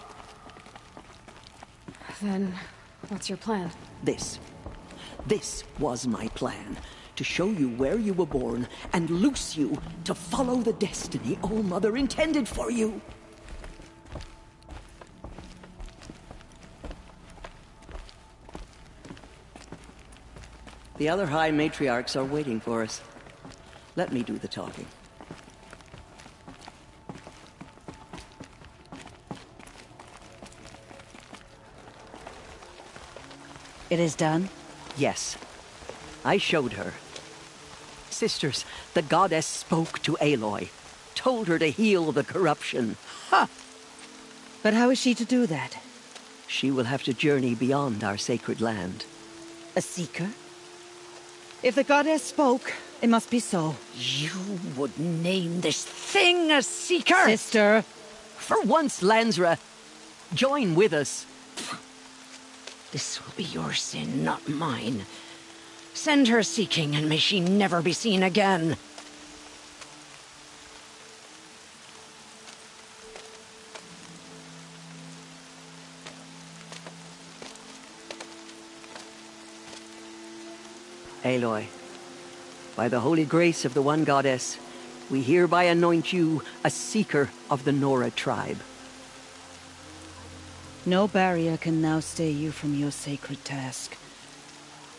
S2: Then, what's your plan?
S4: This was my plan. To show you where you were born and loose you to follow the destiny All-Mother intended for you. The other High Matriarchs are waiting for us. Let me do the talking.
S9: It is done?
S4: Yes. I showed her. Sisters, the goddess spoke to Aloy. Told her to heal the corruption.
S9: Ha! But how is she to do that?
S4: She will have to journey beyond our sacred land.
S9: A seeker? If the goddess spoke, it must be so.
S4: You would name this thing a seeker?
S9: Sister!
S4: For once, Lansra, join with us.
S5: This will be your sin, not mine. Send her seeking, and may she never be seen again.
S4: Aloy, by the holy grace of the one goddess, we hereby anoint you a seeker of the Nora tribe.
S9: No barrier can now stay you from your sacred task.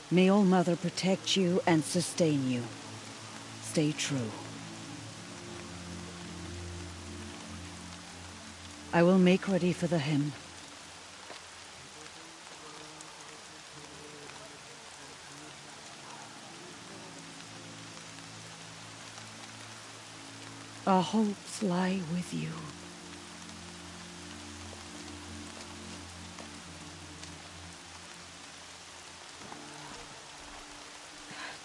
S9: May All-Mother protect you and sustain you. Stay true. I will make ready for the hymn. Our hopes lie with you.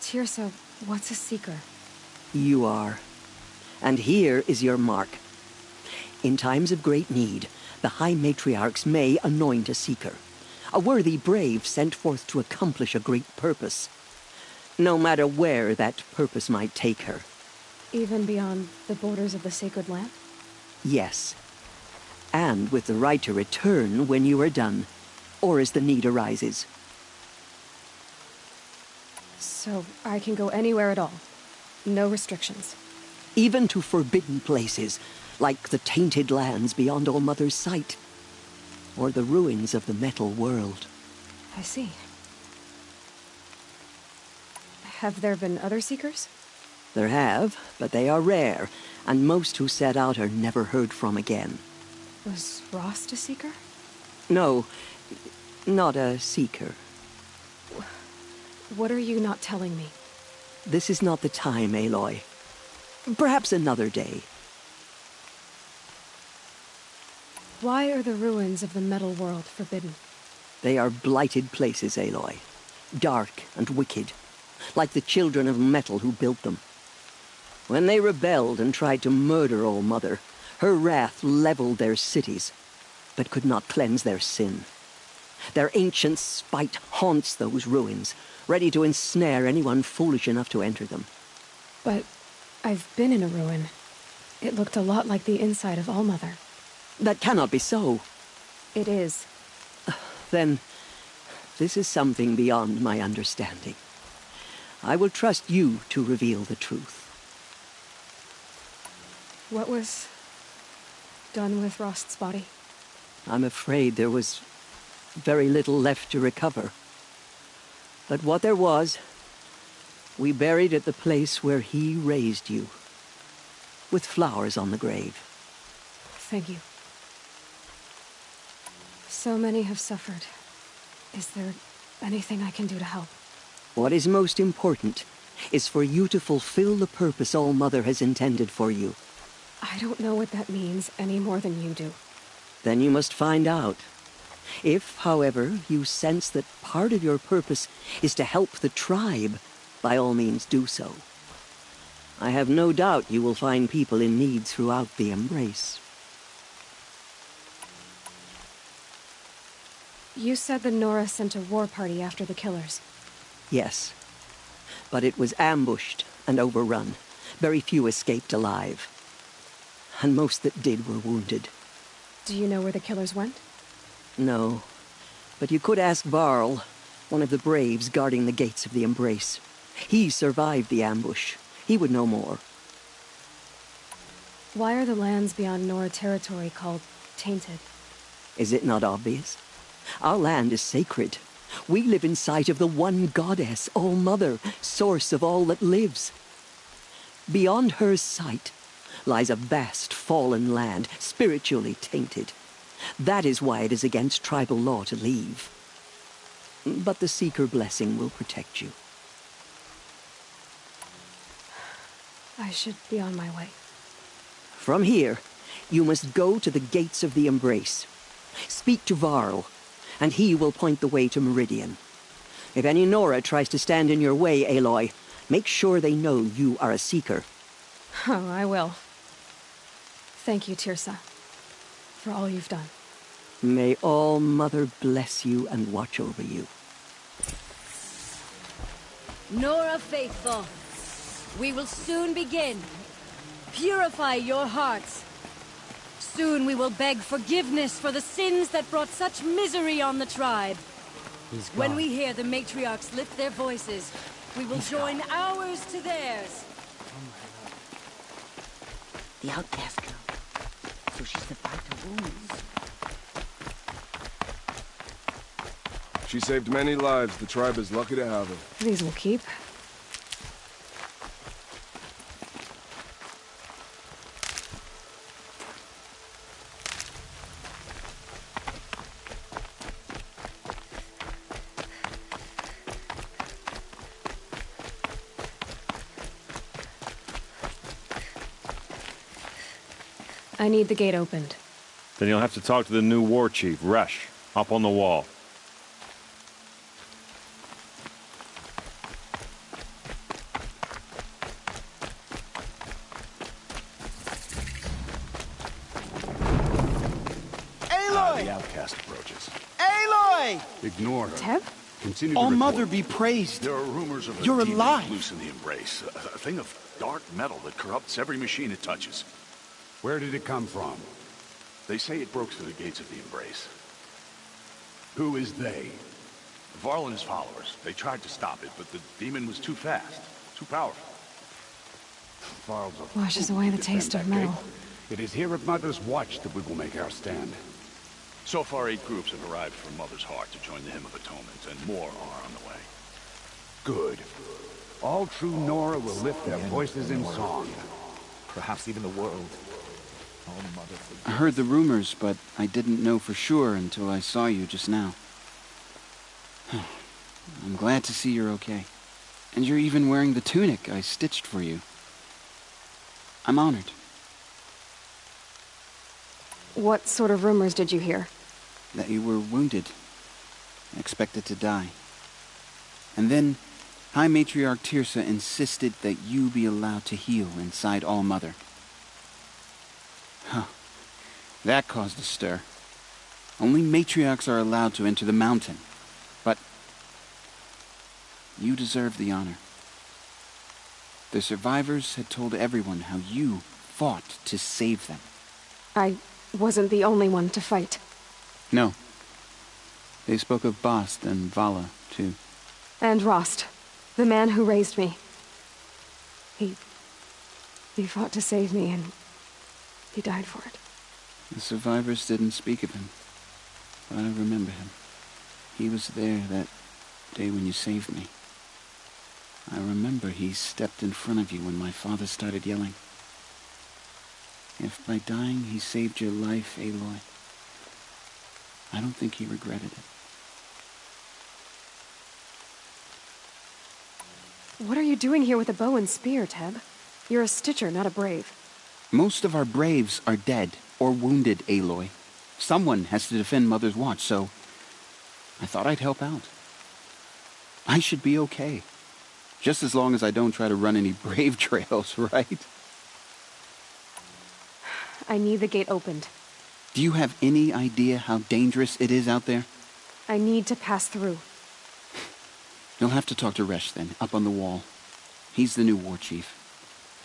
S2: Teersa, what's a seeker?
S4: You are. And here is your mark. In times of great need, the High Matriarchs may anoint a seeker. A worthy brave sent forth to accomplish a great purpose. no matter where that purpose might take her.
S2: Even beyond the borders of the sacred land?
S4: Yes. And with the right to return when you are done, or as the need arises.
S2: So I can go anywhere at all? No restrictions?
S4: Even to forbidden places, like the tainted lands beyond All-Mother's sight, or the ruins of the metal world.
S2: I see. Have there been other Seekers?
S4: There have, but they are rare, and most who set out are never heard from again.
S2: Was Rost a Seeker?
S4: No, not a Seeker.
S2: What are you not telling me?
S4: This is not the time, Aloy. Perhaps another day.
S2: Why are the ruins of the metal world forbidden?
S4: They are blighted places, Aloy. Dark and wicked, like the children of metal who built them. When they rebelled and tried to murder All-Mother, her wrath leveled their cities, but could not cleanse their sin. Their ancient spite haunts those ruins, ready to ensnare anyone foolish enough to enter them.
S2: But I've been in a ruin. It looked a lot like the inside of All-Mother.
S4: That cannot be so.
S2: It is.
S4: Then, this is something beyond my understanding. I will trust you to reveal the truth.
S2: What was done with Rost's body?
S4: I'm afraid there was very little left to recover. But what there was, we buried at the place where he raised you, with flowers on the grave.
S2: Thank you. So many have suffered. Is there anything I can do to help?
S4: What is most important is for you to fulfill the purpose All-Mother has intended for you.
S2: I don't know what that means any more than you do.
S4: Then you must find out. If, however, you sense that part of your purpose is to help the tribe, by all means do so. I have no doubt you will find people in need throughout the Embrace.
S2: You said the Nora sent a war party after the killers.
S4: Yes. But it was ambushed and overrun. Very few escaped alive. And most that did were wounded.
S2: Do you know where the killers went?
S4: No. But you could ask Varl, one of the Braves guarding the gates of the Embrace. He survived the ambush. He would know more.
S2: Why are the lands beyond Nora territory called tainted?
S4: Is it not obvious? Our land is sacred. We live in sight of the one goddess, All-Mother, source of all that lives. Beyond her sight lies a vast fallen land, spiritually tainted. That is why it is against tribal law to leave. But the Seeker blessing will protect you.
S2: I should be on my way.
S4: From here, you must go to the gates of the Embrace. Speak to Varl, and he will point the way to Meridian. If any Nora tries to stand in your way, Aloy, make sure they know you are a Seeker.
S2: Oh, I will. Thank you, Teersa, for all you've done.
S4: May All-Mother bless you and watch over you.
S6: Nora Faithful, we will soon begin. Purify your hearts. Soon we will beg forgiveness for the sins that brought such misery on the tribe. When we hear the matriarchs lift their voices, we will join ours to theirs.
S8: The outcast girl. So she survived her wounds.
S22: She saved many lives. The tribe is lucky to have her.
S2: These will keep. I need the gate opened.
S10: Then you'll have to talk to the new war chief, Resh, up on the wall.
S3: Aloy!
S22: The outcast approaches.
S3: Aloy!
S22: Ignore her.
S2: Teb?
S17: Continue to
S3: All
S17: report.
S3: Mother be praised.
S12: There are rumors of a
S3: You're
S12: demon
S3: alive.
S12: loose in the Embrace. A thing of dark metal that corrupts every machine it touches.
S17: Where did it come from?
S12: They say it broke through the gates of the Embrace.
S17: Who is they?
S12: Varl and his followers. They tried to stop it, but the demon was too fast, too powerful.
S17: Varl's a
S2: Washes
S17: fool
S2: away
S17: to
S2: the
S17: defend
S2: taste of
S17: that
S2: metal.
S17: gate. It is here at Mother's Watch that we will make our stand.
S12: So far, 8 groups have arrived from Mother's Heart to join the Hymn of Atonement, and more are on the way.
S17: Good. All true Nora will lift their voices in song.
S13: Perhaps even the world.
S3: I heard the rumors, but I didn't know for sure until I saw you just now. I'm glad to see you're okay. And you're even wearing the tunic I stitched for you. I'm honored.
S2: What sort of rumors did you hear?
S3: That you were wounded. Expected to die. And then High Matriarch Teersa insisted that you be allowed to heal inside All Mother. Huh. That caused a stir. Only matriarchs are allowed to enter the mountain. But you deserve the honor. The survivors had told everyone how you fought to save them.
S2: I wasn't the only one to fight.
S3: No. They spoke of Bast and Vala, too.
S2: And Rost, the man who raised me. He fought to save me, and he died for it.
S3: The survivors didn't speak of him, but I remember him. He was there that day when you saved me. I remember he stepped in front of you when my father started yelling. If by dying he saved your life, Aloy, I don't think he regretted it.
S2: What are you doing here with a bow and spear, Teb? You're a Stitcher, not a Brave.
S3: Most of our Braves are dead or wounded, Aloy. Someone has to defend Mother's Watch, so I thought I'd help out. I should be okay. Just as long as I don't try to run any Brave trails, right?
S2: I need the gate opened.
S3: Do you have any idea how dangerous it is out there?
S2: I need to pass through.
S3: You'll have to talk to Resh then, up on the wall. He's the new war chief.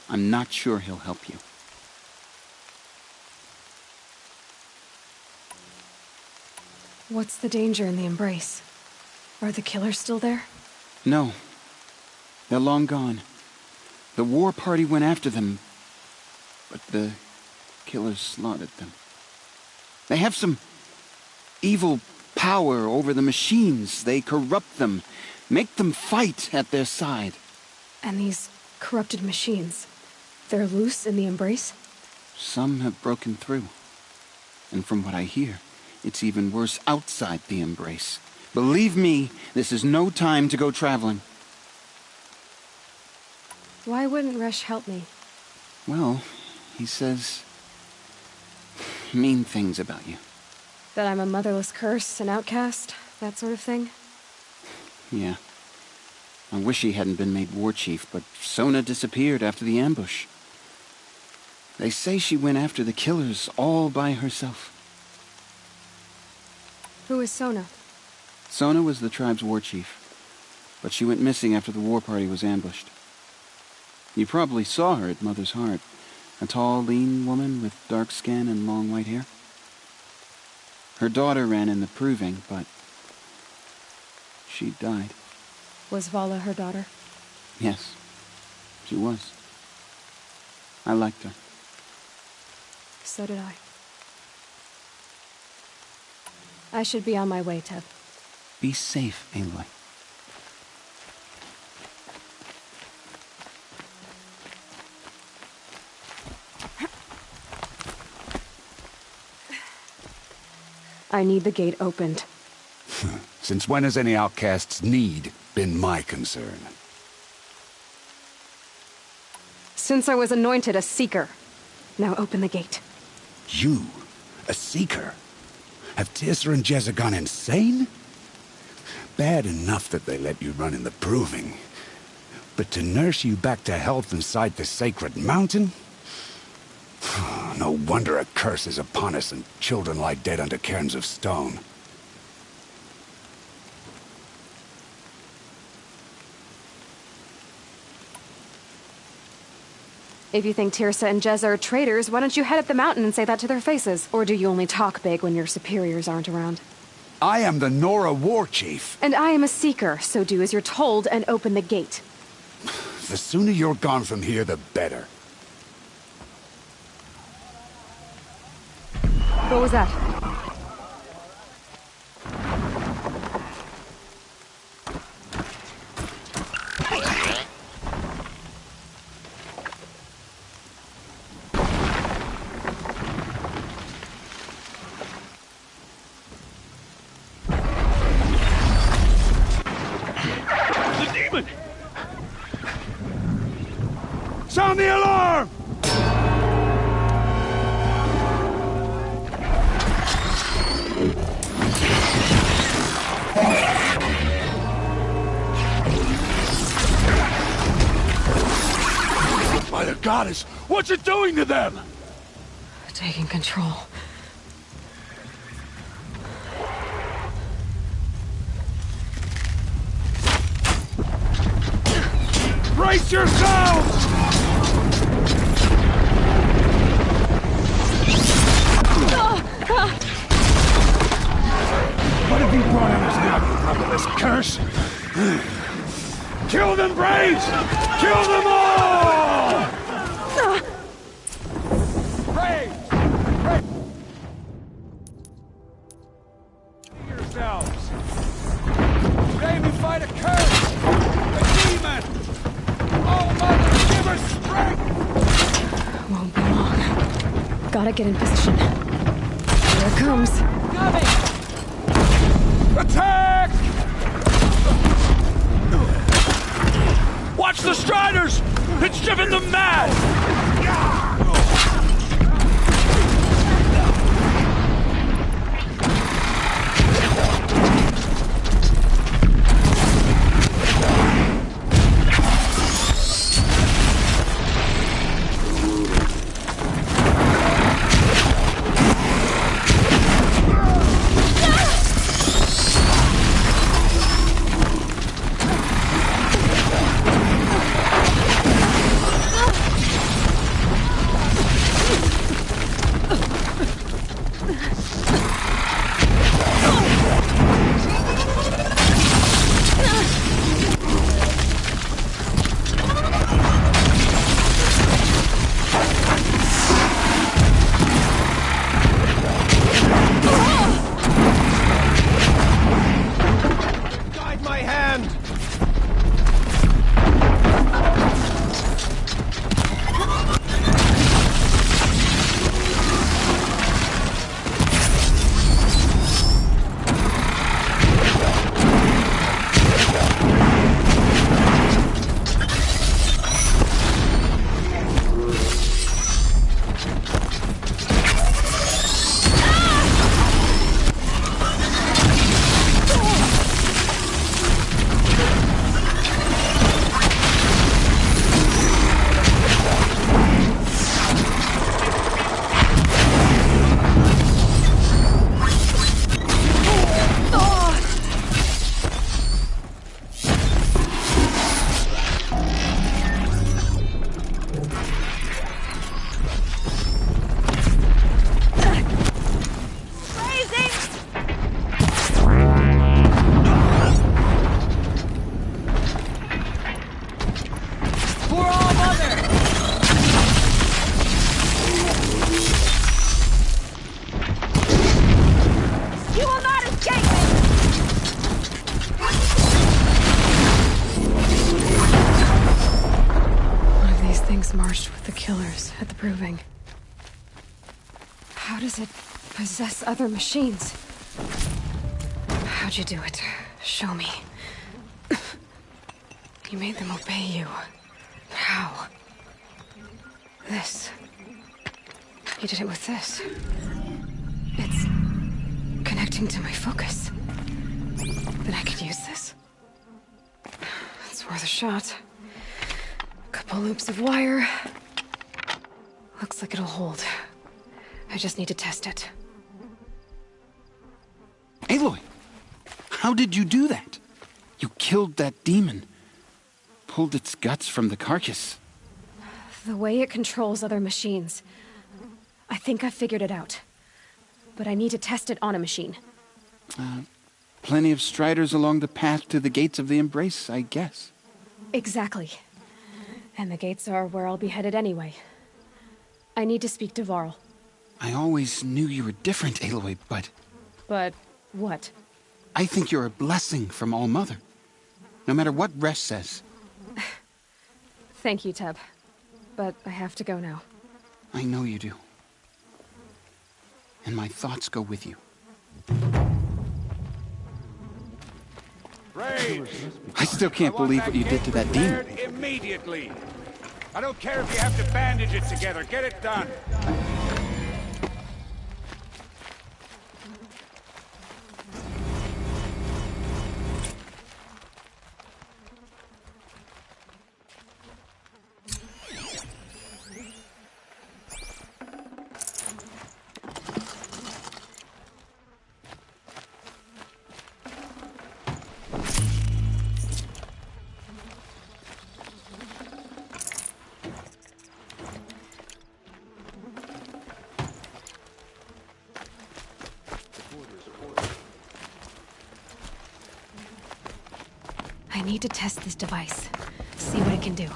S3: I'm not sure he'll help you.
S2: What's the danger in the Embrace? Are the killers still there?
S3: No. They're long gone. The war party went after them, but the killers slaughtered them. They have some evil power over the machines. They corrupt them, make them fight at their side.
S2: And these corrupted machines, they're loose in the Embrace?
S3: Some have broken through. And from what I hear, it's even worse outside the Embrace. Believe me, this is no time to go traveling.
S2: Why wouldn't Resh help me?
S3: Well, he says mean things about you.
S2: That I'm a motherless curse, an outcast, that sort of thing?
S3: Yeah. I wish he hadn't been made war chief, but Sona disappeared after the ambush. They say she went after the killers all by herself.
S2: Who is Sona?
S3: Sona was the tribe's war chief, but she went missing after the war party was ambushed. You probably saw her at Mother's Heart. A tall, lean woman with dark skin and long white hair. Her daughter ran in the proving, but she died.
S2: Was Vala her daughter?
S3: Yes, she was. I liked her.
S2: So did I. I should be on my way, Teb.
S3: Be safe, Aloy.
S2: I need the gate opened.
S17: Since when has any outcast's need been my concern?
S2: Since I was anointed a Seeker. Now open the gate.
S17: You? A Seeker? Have Teersa and Jezza gone insane? Bad enough that they let you run in the proving. But to nurse you back to health inside the sacred mountain? No wonder a curse is upon us and children lie dead under cairns of stone.
S2: If you think Tirsa and Jezza are traitors, why don't you head up the mountain and say that to their faces? Or do you only talk big when your superiors aren't around?
S17: I am the Nora War Chief.
S2: And I am a Seeker, so do as you're told and open the gate.
S17: The sooner you're gone from here, the better.
S2: What was that?
S10: Sound the alarm! By the goddess, what's it doing to them?
S2: Taking control.
S10: Brace yourselves! What have you brought on us now, you motherless curse? Kill them, Braves! Kill them all! Braves! Braves! Yourselves! Today we fight a curse! A demon! Oh, Mother, give us strength!
S2: Won't be long. Gotta get in position. Here it comes.
S10: Coming! Attack! Watch the Striders! It's driven them mad!
S2: Proving. How does it possess other machines? How'd you do it? Show me. You made them obey you. How? This. You did it with this. It's connecting to my focus. Then I could use this. It's worth a shot. A couple loops of wire. Looks like it'll hold. I just need to test it.
S3: Aloy! How did you do that? You killed that demon. Pulled its guts from the carcass.
S2: The way it controls other machines. I think I've figured it out. But I need to test it on a machine.
S3: Plenty of striders along the path to the gates of the Embrace, I guess.
S2: Exactly. And the gates are where I'll be headed anyway. I need to speak to Varl.
S3: I always knew you were different, Aloy, but...
S2: But what?
S3: I think you're a blessing from All-Mother. No matter what Resh says.
S2: Thank you, Teb. But I have to go now.
S3: I know you do. And my thoughts go with you.
S10: Brave!
S3: I still can't believe what you did to that demon.
S10: Immediately! I don't care if you have to bandage it together. Get it done!
S2: I need to test this device. See what it can do.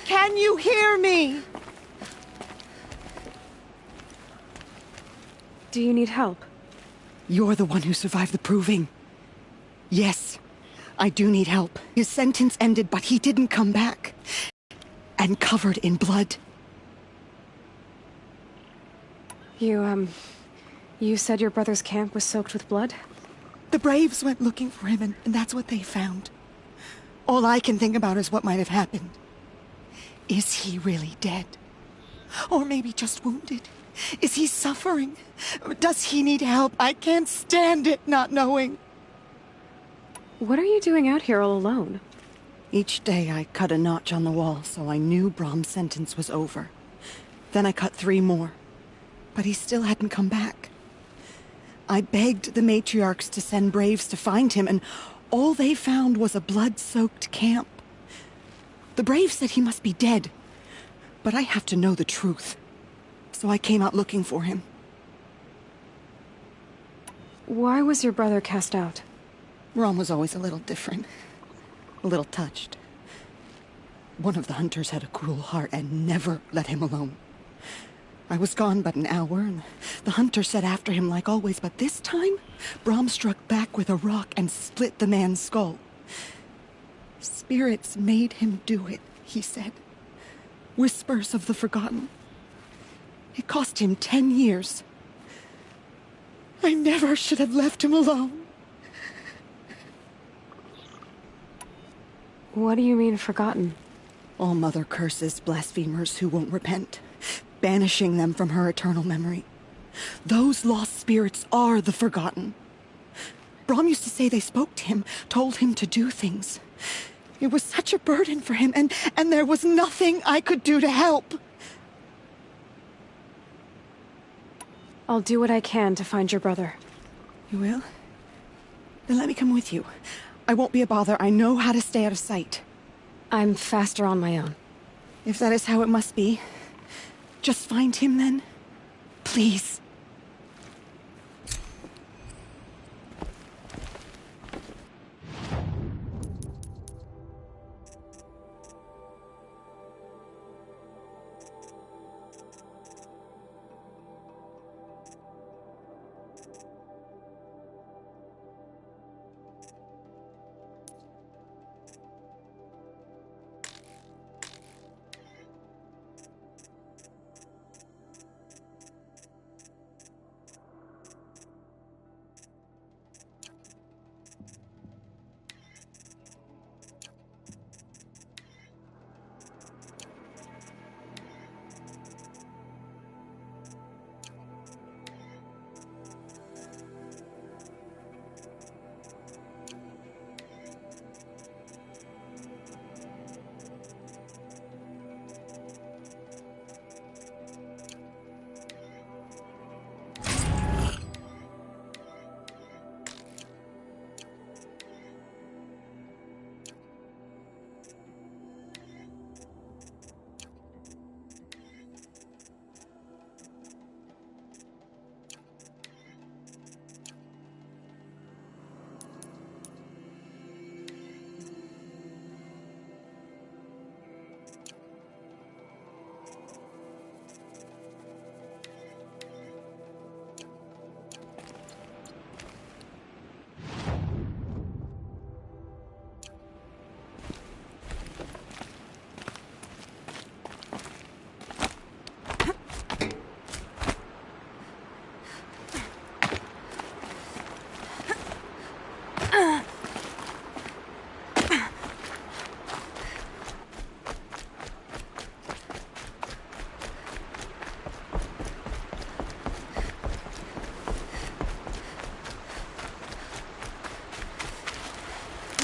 S9: Can you hear me?
S2: Do you need help?
S9: You're the one who survived the proving. Yes, I do need help. His sentence ended, but he didn't come back. And covered in blood.
S2: You said your brother's camp was soaked with blood?
S9: The Braves went looking for him, and that's what they found. All I can think about is what might have happened. Is he really dead? Or maybe just wounded? Is he suffering? Does he need help? I can't stand it not knowing.
S2: What are you doing out here all alone?
S9: Each day I cut a notch on the wall, so I knew Brom's sentence was over. Then I cut 3 more. But he still hadn't come back. I begged the matriarchs to send Braves to find him, and all they found was a blood-soaked camp. The Braves said he must be dead, but I have to know the truth. So I came out looking for him.
S2: Why was your brother cast out?
S9: Brom was always a little different. A little touched. One of the hunters had a cruel heart and never let him alone. I was gone but an hour, and the hunter set after him like always, but this time, Brom struck back with a rock and split the man's skull. Spirits made him do it, he said. Whispers of the Forgotten. It cost him 10 years. I never should have left him alone.
S2: What do you mean, forgotten?
S9: All Mother curses blasphemers who won't repent, banishing them from her eternal memory. Those lost spirits are the Forgotten. Brom used to say they spoke to him, told him to do things. It was such a burden for him, and there was nothing I could do to help.
S2: I'll do what I can to find your brother.
S9: You will? Then let me come with you. I won't be a bother. I know how to stay out of sight.
S2: I'm faster on my own.
S9: If that is how it must be, just find him then. Please.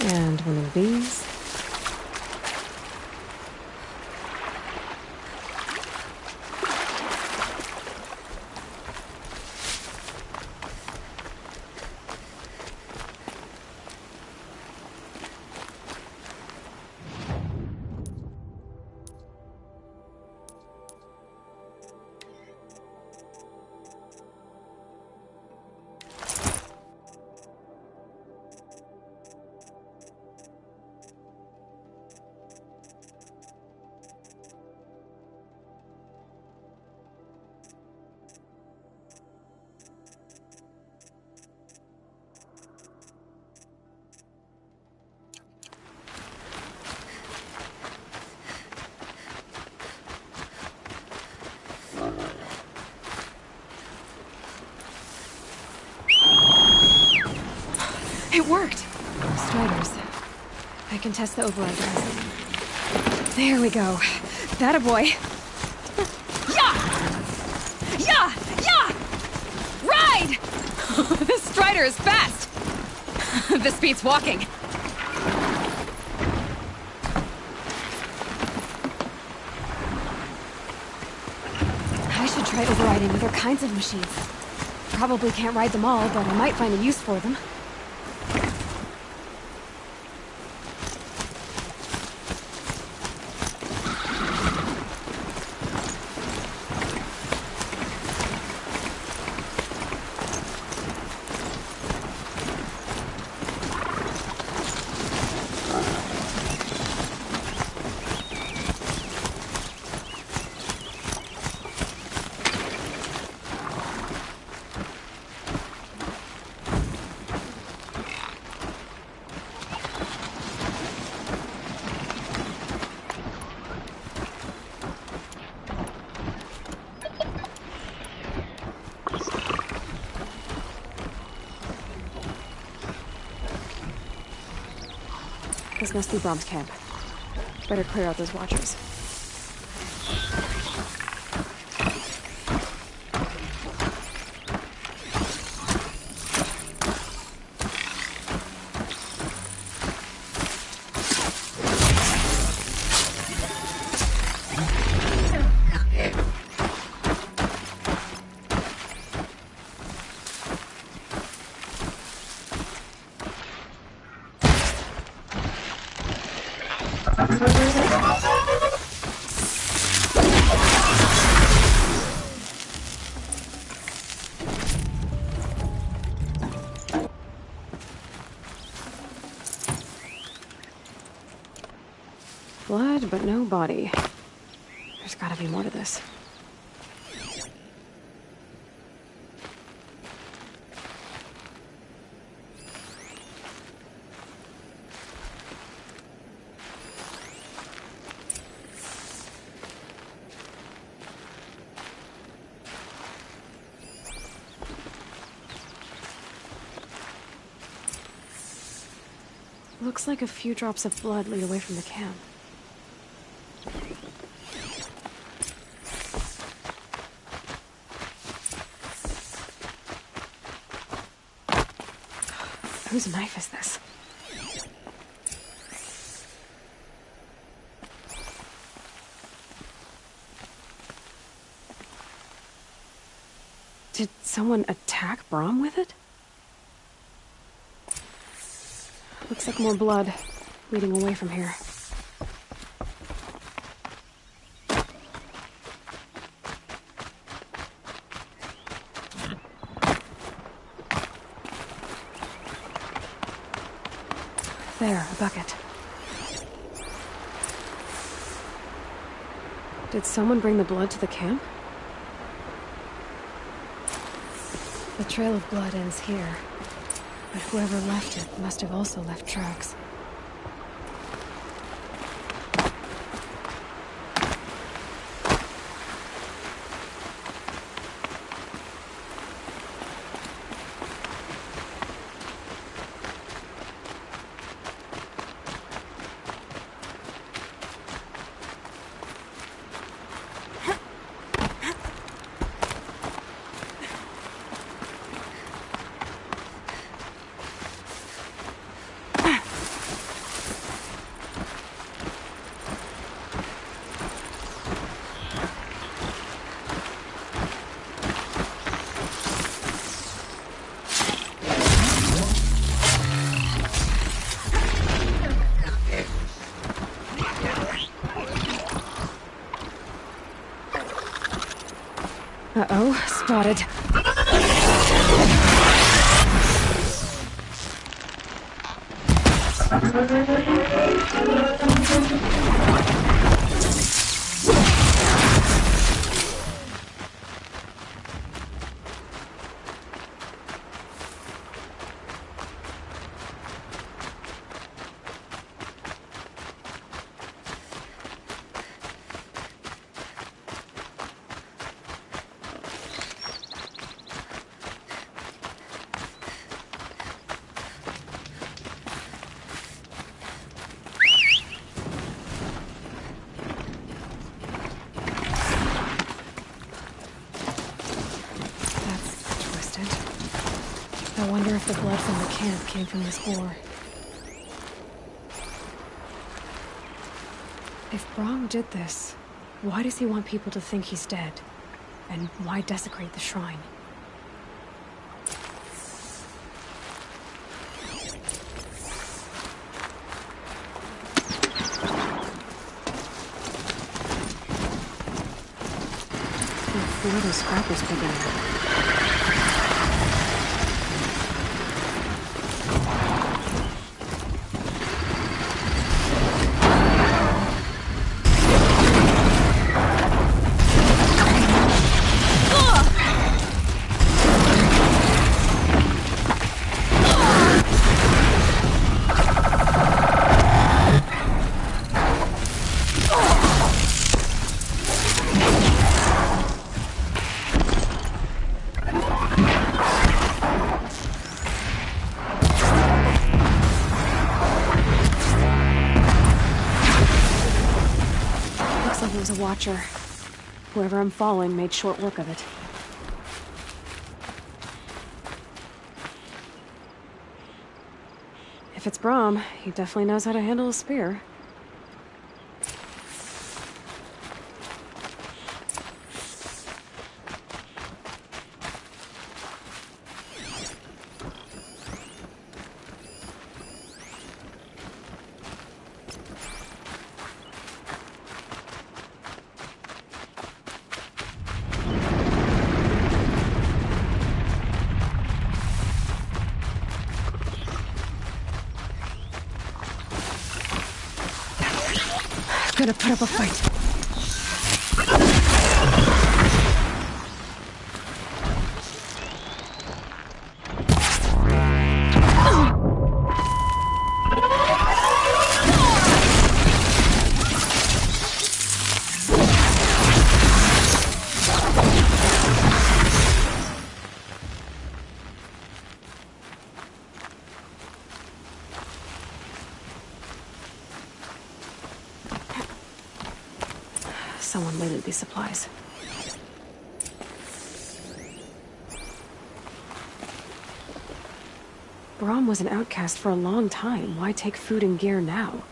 S2: And one of these. It worked! Striders. I can test the override guns. There we go. That a boy. Yeah! Yeah! Yeah! Ride! This Strider is fast! This beats walking. I should try overriding other kinds of machines. Probably can't ride them all, but I might find a use for them. This must be Brom's camp. Better clear out those watchers. Blood, but no body. There's gotta be more to this. Looks like a few drops of blood lead away from the camp. Whose knife is this? Did someone attack Brom with it? Looks like more blood leading away from here. There, a bucket. Did someone bring the blood to the camp? The trail of blood ends here, but whoever left it must have also left tracks. Uh-oh, spotted. I wonder if the blood from the camp came from this boar. If Brom did this, why does he want people to think he's dead? And why desecrate the shrine? Where are those scrappers beginning?
S11: a Watcher. Whoever I'm following made short work of it. If it's Brahm, he definitely knows how to handle a spear. Gotta put up a fight. Someone looted these supplies. Brahm was an outcast for a long time. Why take food and gear now?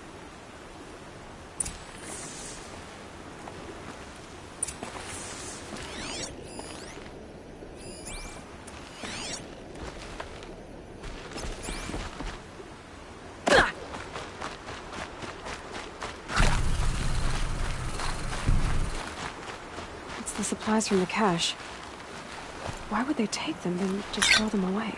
S11: The supplies from the cache. Why would they take them and just throw them away?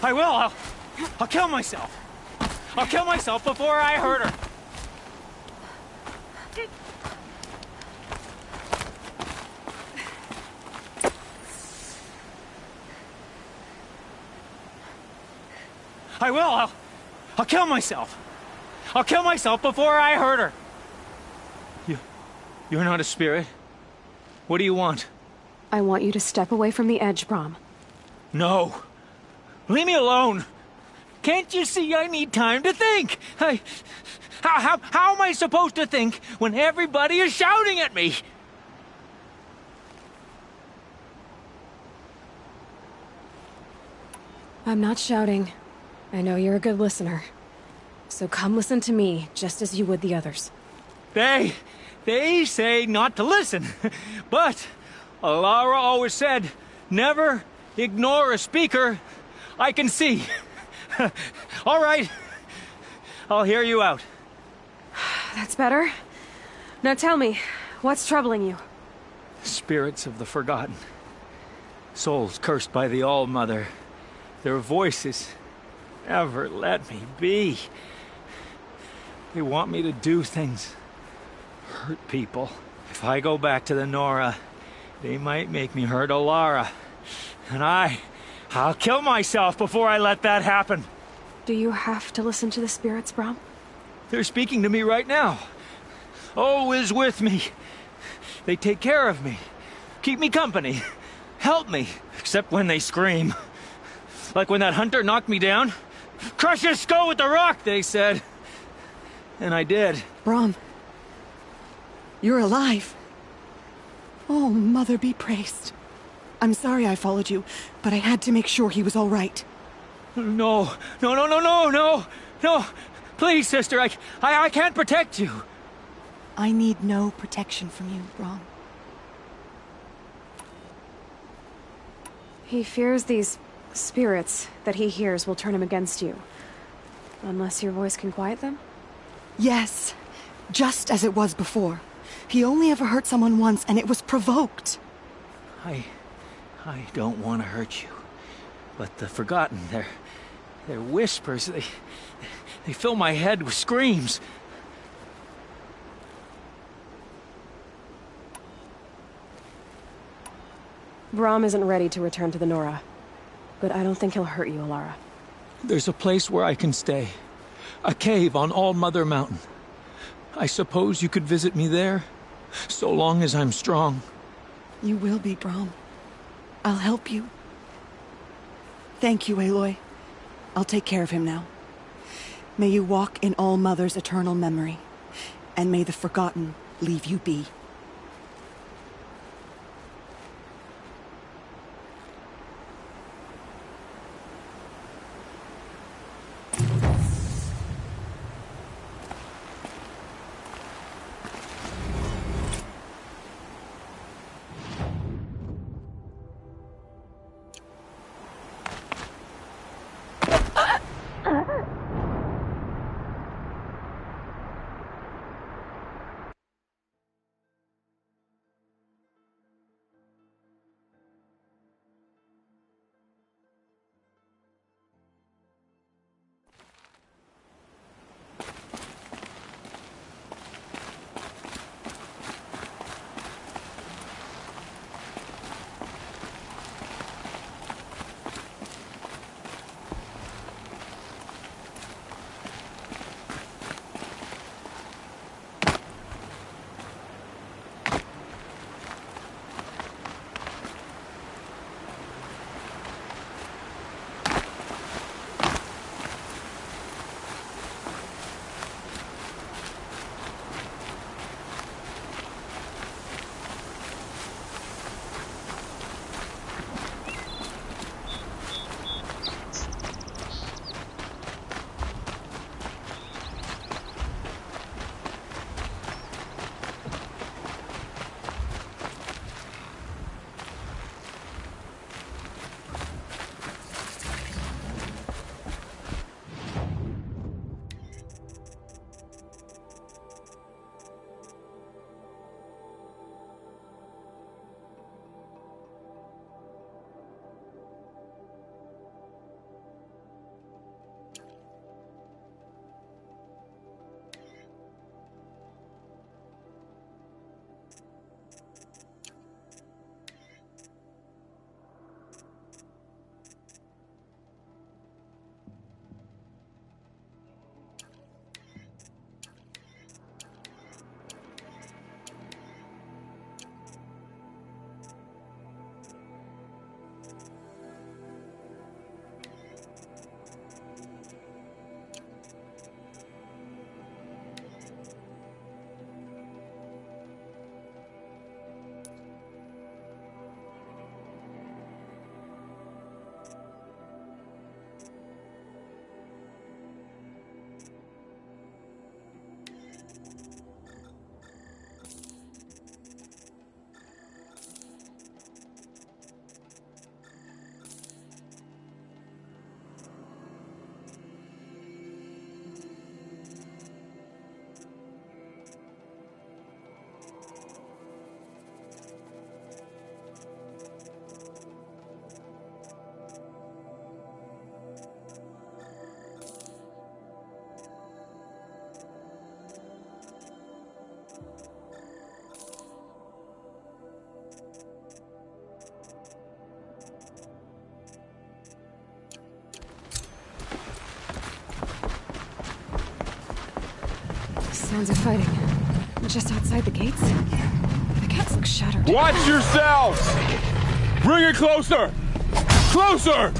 S14: I will. I'll kill myself. I'll kill myself before I hurt her. I will. I'll kill myself. I'll kill myself before I hurt her. You're not a spirit. What do you want?
S11: I want you to step away from the edge, Brahm.
S14: No. Leave me alone. Can't you see I need time to think? How am I supposed to think when everybody is shouting at me?
S11: I'm not shouting. I know you're a good listener. So come listen to me, just as you would the others.
S14: They say not to listen. But Alara always said, never ignore a speaker I can see. All right. I'll hear you out.
S11: That's better. Now tell me, what's troubling you?
S14: Spirits of the forgotten. Souls cursed by the All-Mother. Their voices never let me be. They want me to do things. Hurt people. If I go back to the Nora, they might make me hurt Alara. And I'll kill myself before I let that happen.
S11: Do you have to listen to the spirits, Brahm?
S14: They're speaking to me right now. O is with me. They take care of me. Keep me company. Help me. Except when they scream. Like when that hunter knocked me down. Crush his skull with the rock, they said. And I did.
S9: Brahm. You're alive. Oh, Mother be praised. I'm sorry I followed you, but I had to make sure he was all right.
S14: No. Please, sister, I can't protect you.
S9: I need no protection from you, Brahm.
S11: He fears these spirits that he hears will turn him against you. Unless your voice can quiet them?
S9: Yes, just as it was before. He only ever hurt someone once, and it was provoked.
S14: I don't want to hurt you. But the Forgotten, their whispers, they fill my head with screams.
S11: Brahm isn't ready to return to the Nora. But I don't think he'll hurt you, Alara.
S14: There's a place where I can stay. A cave on All Mother Mountain. I suppose you could visit me there, so long as I'm strong.
S9: You will be, Brom. I'll help you. Thank you, Aloy. I'll take care of him now. May you walk in All Mother's eternal memory, and may the Forgotten leave you be.
S11: Sounds of fighting. Just outside the gates? The gates look shuttered.
S22: Watch yourselves! Bring it closer! Closer!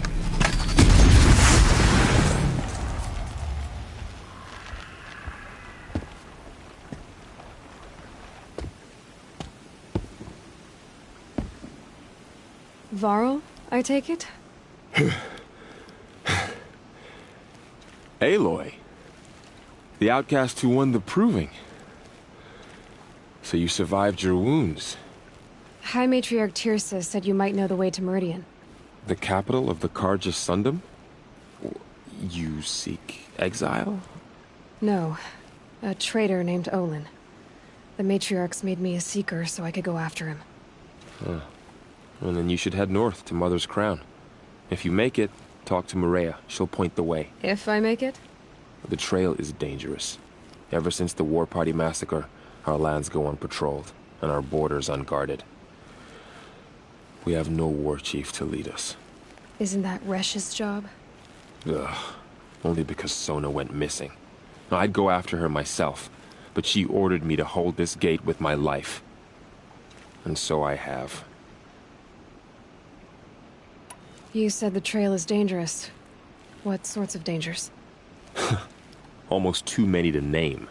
S11: Varl, I take it?
S22: Aloy. The outcast who won the proving. So you survived your wounds.
S11: High Matriarch Tirsa said you might know the way to Meridian.
S22: The capital of the Carja Sundom? You seek exile?
S11: No. A traitor named Olin. The Matriarchs made me a seeker so I could go after him.
S22: Huh. Well, then you should head north to Mother's Crown. If you make it, talk to Maria. She'll point the way.
S11: If I make it?
S22: The trail is dangerous. Ever since the War Party massacre, our lands go unpatrolled, and our borders unguarded. We have no war chief to lead us.
S11: Isn't that Resh's job?
S22: Ugh. Only because Sona went missing. I'd go after her myself, but she ordered me to hold this gate with my life. And so I have.
S11: You said the trail is dangerous. What sorts of dangers?
S22: Almost too many to name.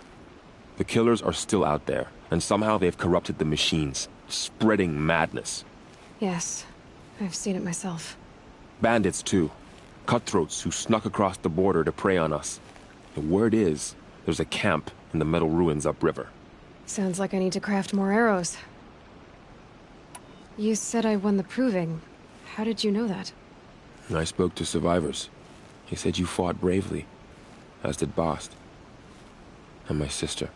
S22: The killers are still out there, and somehow they've corrupted the machines, spreading madness.
S11: Yes, I've seen it myself.
S22: Bandits, too. Cutthroats who snuck across the border to prey on us. The word is, there's a camp in the metal ruins upriver.
S11: Sounds like I need to craft more arrows. You said I won the proving. How did you know that?
S22: I spoke to survivors. He said you fought bravely, as did Bast. And my sister.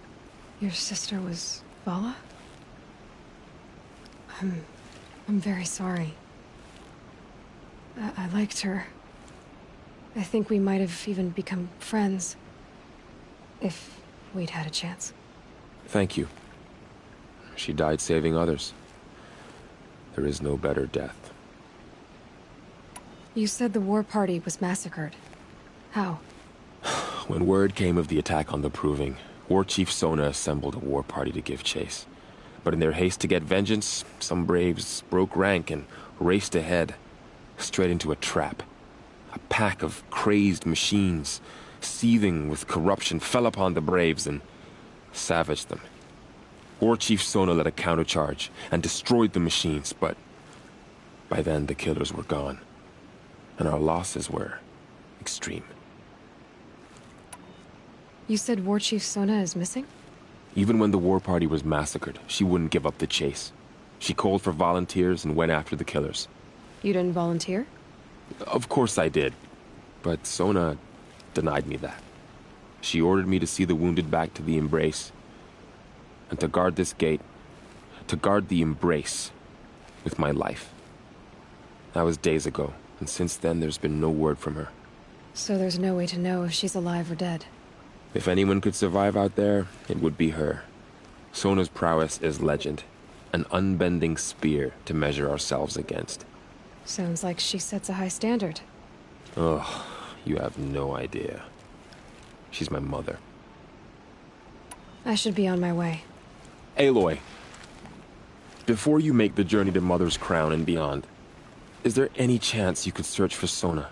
S11: Your sister was Vala? I'm very sorry. I liked her. I think we might have even become friends. If we'd had a chance.
S22: Thank you. She died saving others. There is no better death.
S11: You said the war party was massacred. How?
S22: When word came of the attack on the Proving, War Chief Sona assembled a war party to give chase. But in their haste to get vengeance, some braves broke rank and raced ahead, straight into a trap. A pack of crazed machines, seething with corruption, fell upon the braves and savaged them. War Chief Sona led a countercharge and destroyed the machines, but by then the killers were gone, and our losses were extreme.
S11: You said War Chief Sona is missing?
S22: Even when the war party was massacred, she wouldn't give up the chase. She called for volunteers and went after the killers.
S11: You didn't volunteer?
S22: Of course I did, but Sona denied me that. She ordered me to see the wounded back to the Embrace, and to guard this gate, to guard the Embrace with my life. That was days ago, and since then there's been no word from her.
S11: So there's no way to know if she's alive or dead.
S22: If anyone could survive out there, it would be her. Sona's prowess is legend, an unbending spear to measure ourselves against.
S11: Sounds like she sets a high standard.
S22: Ugh, you have no idea. She's my mother.
S11: I should be on my way.
S22: Aloy, before you make the journey to Mother's Crown and beyond, is there any chance you could search for Sona?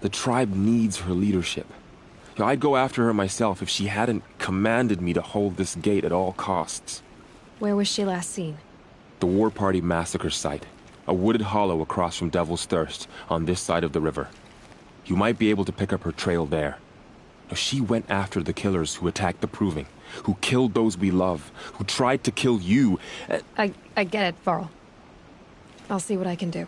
S22: The tribe needs her leadership. I'd go after her myself if she hadn't commanded me to hold this gate at all costs.
S11: Where was she last seen?
S22: The War Party massacre site. A wooded hollow across from Devil's Thirst, on this side of the river. You might be able to pick up her trail there. She went after the killers who attacked the Proving, who killed those we love, who tried to kill you.
S11: I get it, Varl. I'll see what I can do.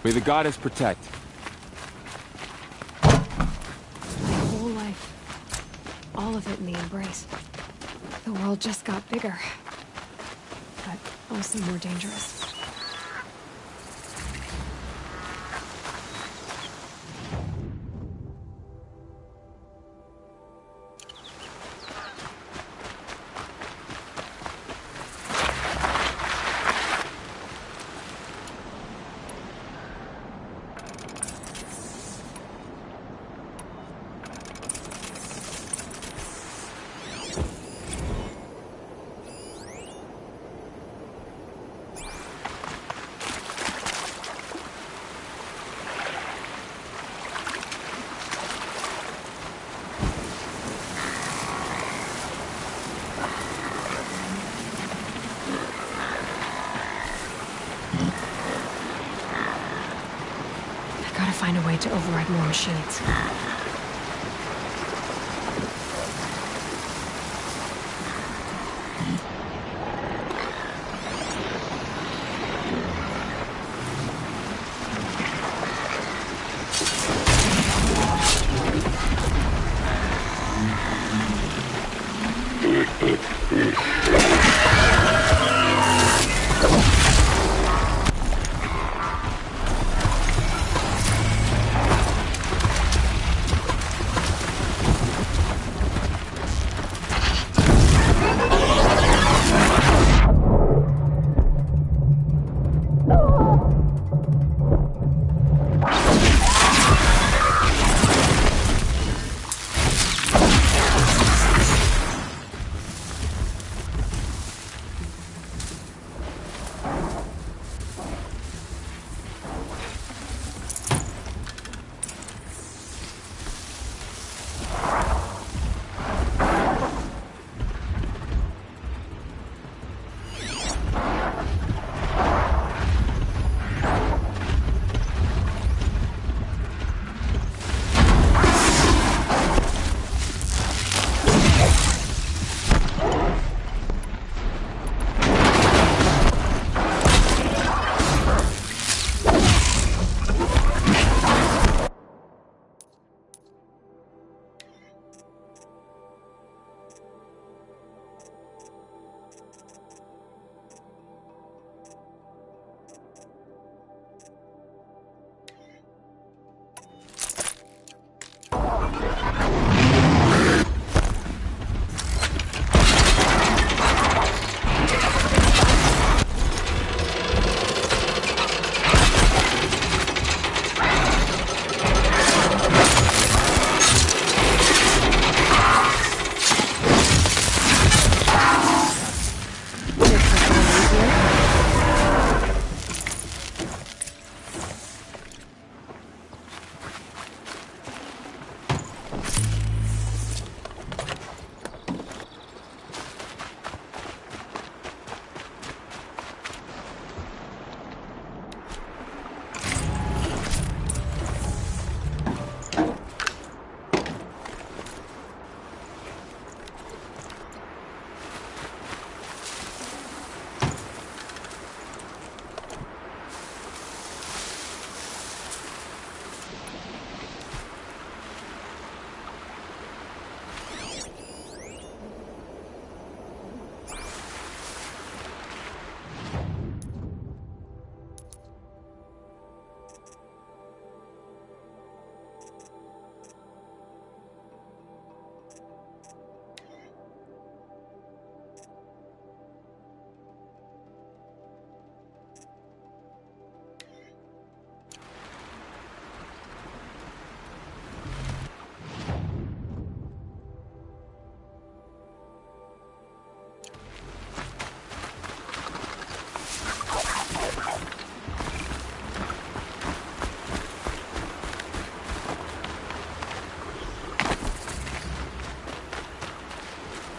S22: May the goddess protect.
S11: My whole life. All of it in the Embrace. The world just got bigger. But also more dangerous. Find a way to override more machines.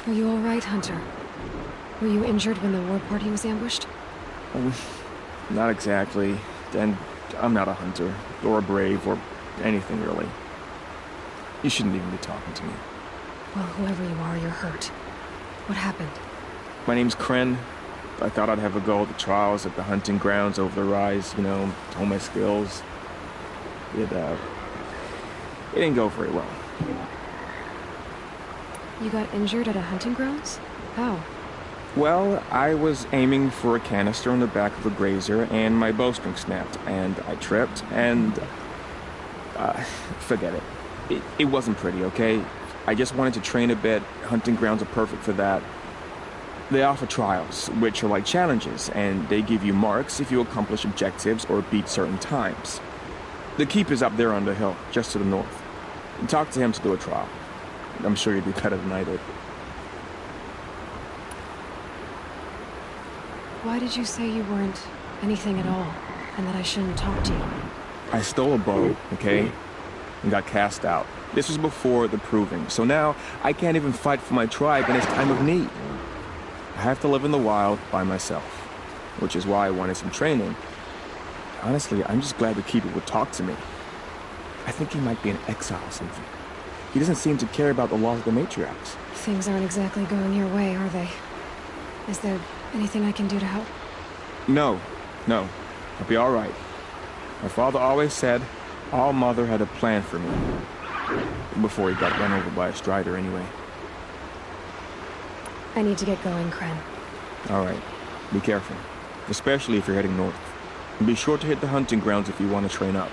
S11: Are you all right, Hunter? Were you injured when the war party was ambushed?
S16: Not exactly. And I'm not a hunter, or a brave, or anything really. You shouldn't even be talking to me.
S11: Well, whoever you are, you're hurt. What happened?
S16: My name's Kren. I thought I'd have a go at the trials at the hunting grounds over the rise, you know, hone my skills. It didn't go very well.
S11: You got injured at a hunting grounds? How?
S16: Well, I was aiming for a canister on the back of a grazer, and my bowstring snapped, and I tripped, and... forget it. It wasn't pretty, okay? I just wanted to train a bit. Hunting grounds are perfect for that. They offer trials, which are like challenges, and they give you marks if you accomplish objectives or beat certain times. The keep is up there on the hill, just to the north. Talk to him to do a trial. I'm sure you'd be better than I did.
S11: Why did you say you weren't anything at all, and that I shouldn't talk to you?
S16: I stole a bow, okay? And got cast out. This was before the proving, so now I can't even fight for my tribe in its time of need. I have to live in the wild by myself, which is why I wanted some training. Honestly, I'm just glad the Keeper would talk to me. I think he might be in exile or something. He doesn't seem to care about the laws of the matriarchs.
S11: Things aren't exactly going your way, are they? Is there anything I can do to help?
S16: No. I'll be all right. My father always said All Mother had a plan for me. Before he got run over by a strider, anyway.
S11: I need to get going, Kren.
S16: All right. Be careful. Especially if you're heading north. And be sure to hit the hunting grounds if you want to train up.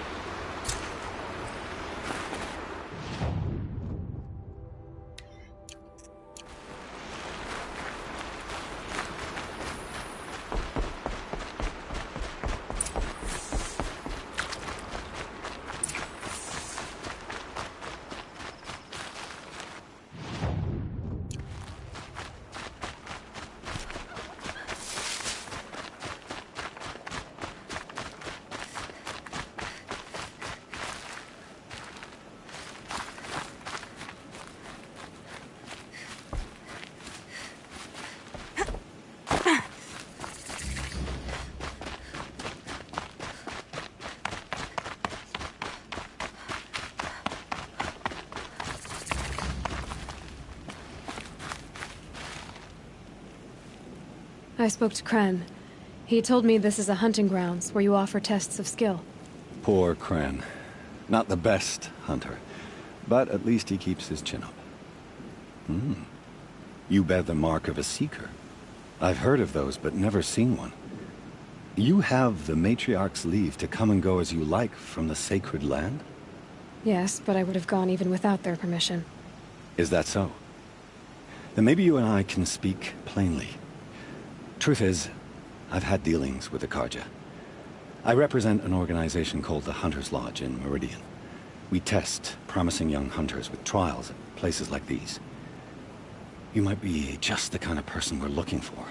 S11: I spoke to Kren. He told me this is a hunting grounds where you offer tests of skill.
S18: Poor Kren. Not the best hunter, but at least he keeps his chin up. You bear the mark of a seeker. I've heard of those, but never seen one. You have the Matriarch's leave to come and go as you like from the sacred land?
S11: Yes, but I would have gone even without their permission.
S18: Is that so? Then maybe you and I can speak plainly. Truth is, I've had dealings with the Carja. I represent an organization called the Hunter's Lodge in Meridian. We test promising young hunters with trials at places like these. You might be just the kind of person we're looking for.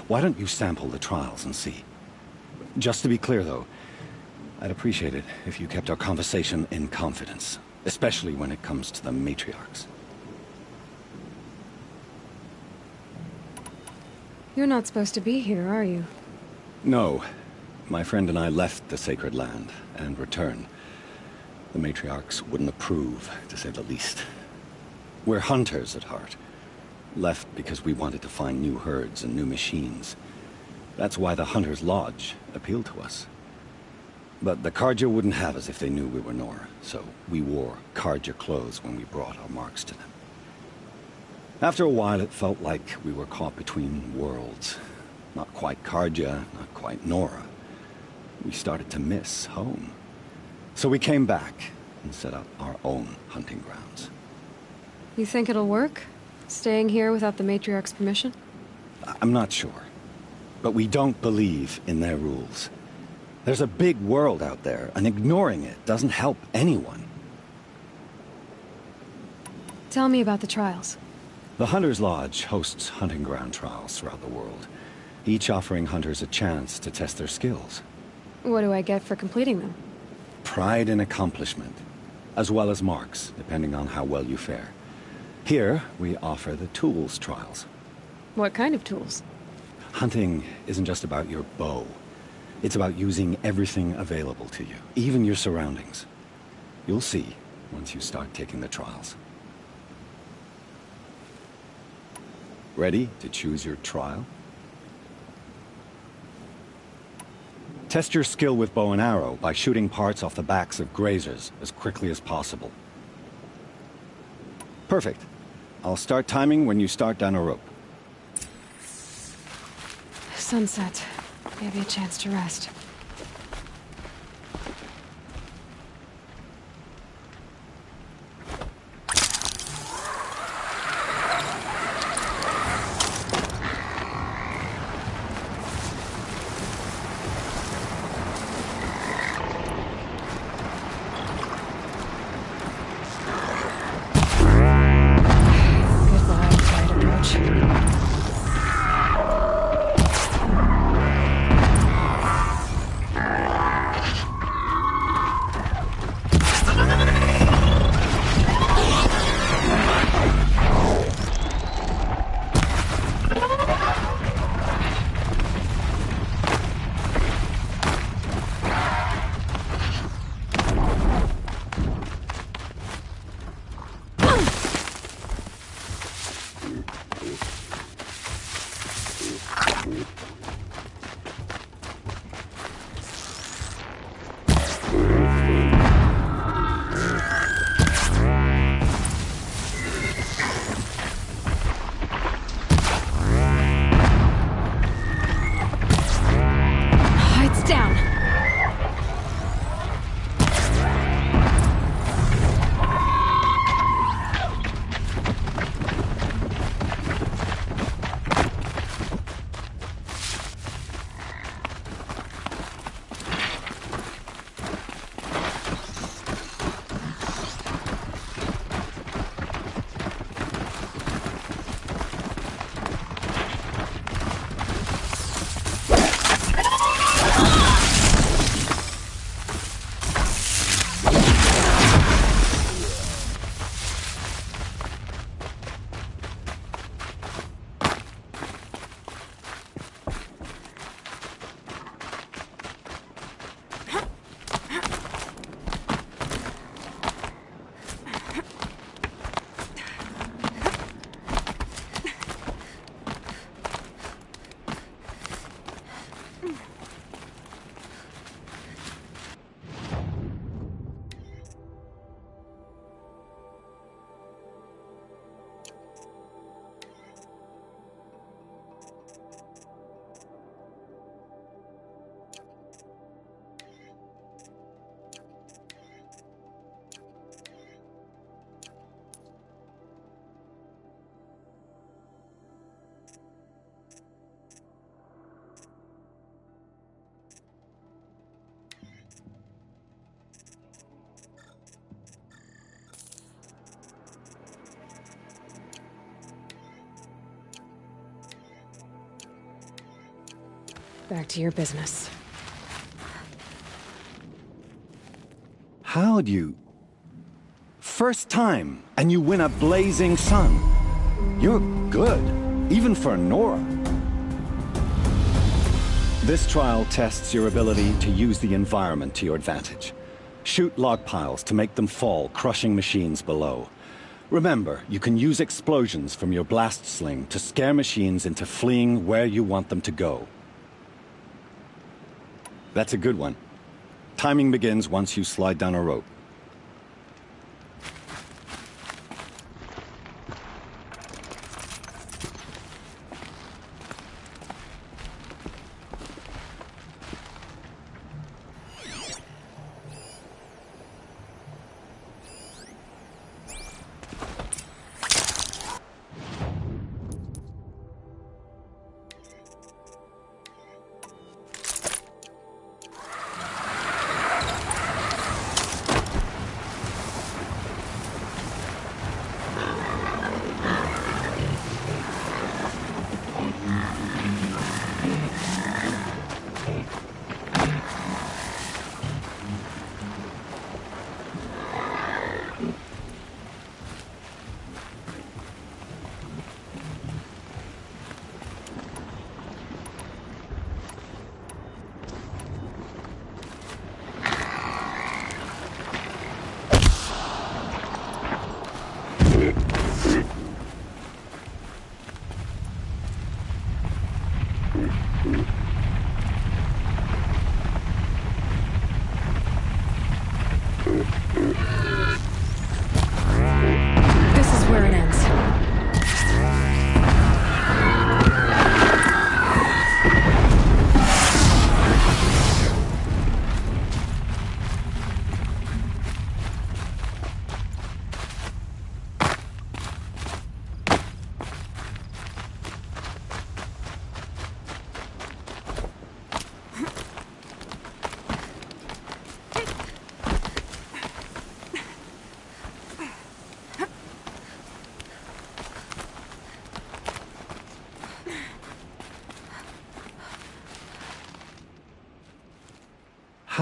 S18: Why don't you sample the trials and see? Just to be clear, though, I'd appreciate it if you kept our conversation in confidence, especially when it comes to the matriarchs.
S11: You're not supposed to be here, are you?
S18: No. My friend and I left the sacred land and returned. The matriarchs wouldn't approve, to say the least. We're hunters at heart. Left because we wanted to find new herds and new machines. That's why the Hunter's Lodge appealed to us. But the Carja wouldn't have us if they knew we were Nora, so we wore Carja clothes when we brought our marks to them. After a while, it felt like we were caught between worlds. Not quite Carja, not quite Nora. We started to miss home. So we came back and set up our own hunting grounds.
S11: You think it'll work? Staying here without the Matriarch's permission?
S18: I'm not sure. But we don't believe in their rules. There's a big world out there, and ignoring it doesn't help anyone.
S11: Tell me about the trials.
S18: The Hunter's Lodge hosts hunting ground trials throughout the world, each offering hunters a chance to test their skills.
S11: What do I get for completing them?
S18: Pride in accomplishment, as well as marks, depending on how well you fare. Here, we offer the tools trials.
S11: What kind of tools?
S18: Hunting isn't just about your bow. It's about using everything available to you, even your surroundings. You'll see once you start taking the trials. Ready to choose your trial? Test your skill with bow and arrow by shooting parts off the backs of grazers as quickly as possible. Perfect. I'll start timing when you start down a rope.
S11: Sunset. Maybe a chance to rest. Back to your business.
S18: How'd you... First time, and you win a blazing sun. You're good, even for Nora. This trial tests your ability to use the environment to your advantage. Shoot log piles to make them fall, crushing machines below. Remember, you can use explosions from your blast sling to scare machines into fleeing where you want them to go. That's a good one. Timing begins once you slide down a rope.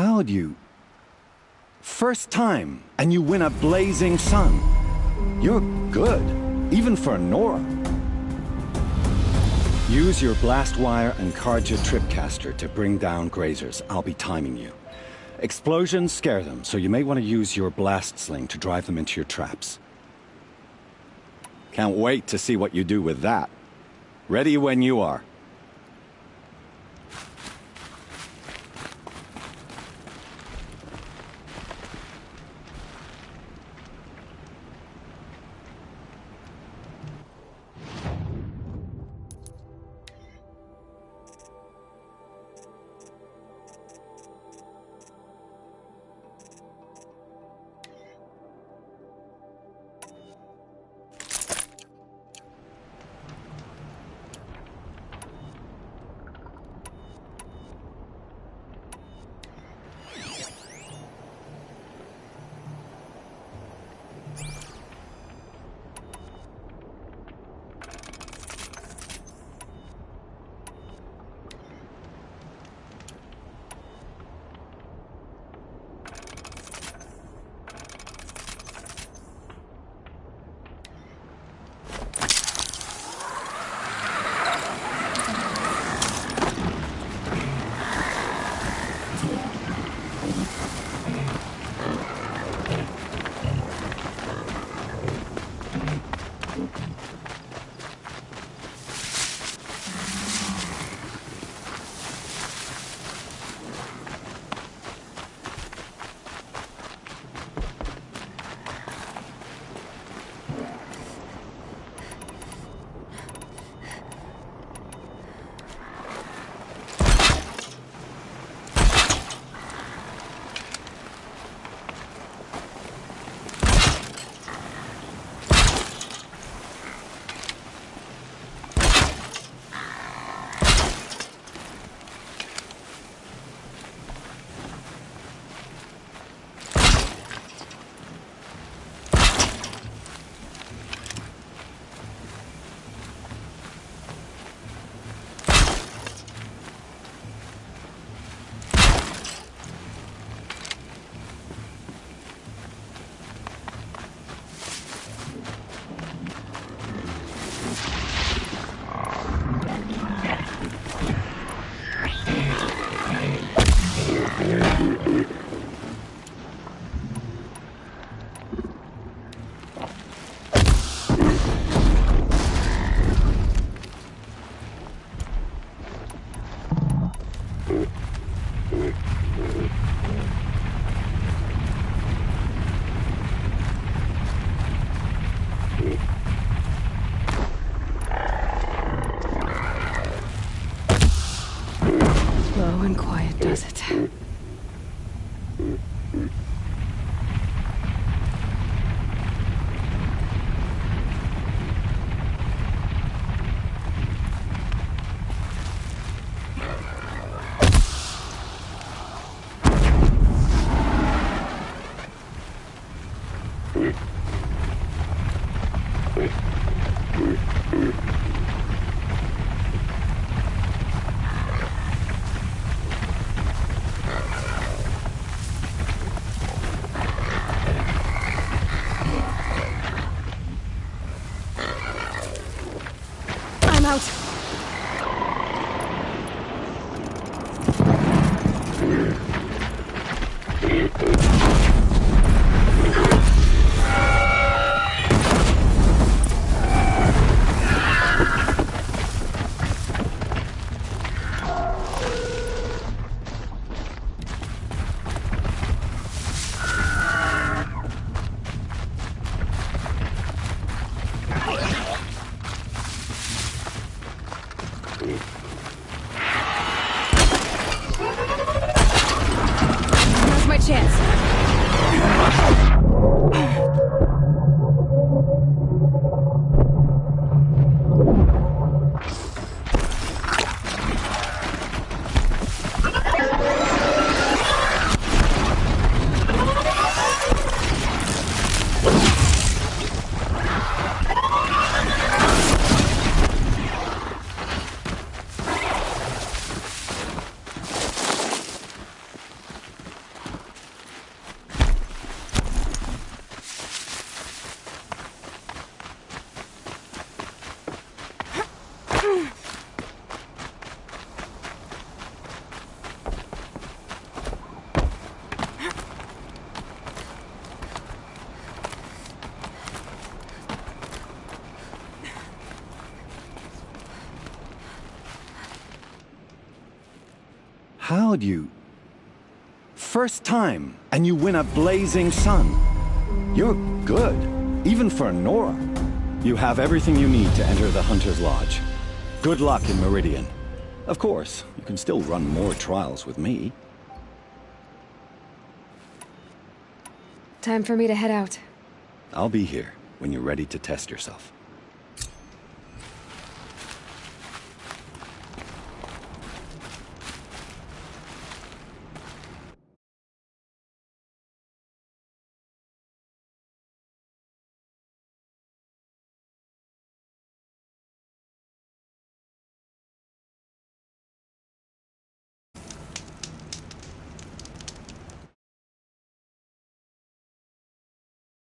S18: allowed you. First time, and you win a blazing sun. You're good, even for Nora. Use your blast wire and Carja tripcaster to bring down grazers. I'll be timing you. Explosions scare them, so you may want to use your blast sling to drive them into your traps. Can't wait to see what you do with that. Ready when you are.
S2: Slow and quiet does it. I'm out.
S18: How'd you... First time, and you win a blazing sun. You're good, even for Nora. You have everything you need to enter the Hunter's Lodge. Good luck in Meridian. Of course, you can still run more trials with me.
S11: Time for me to head out.
S18: I'll be here when you're ready to test yourself.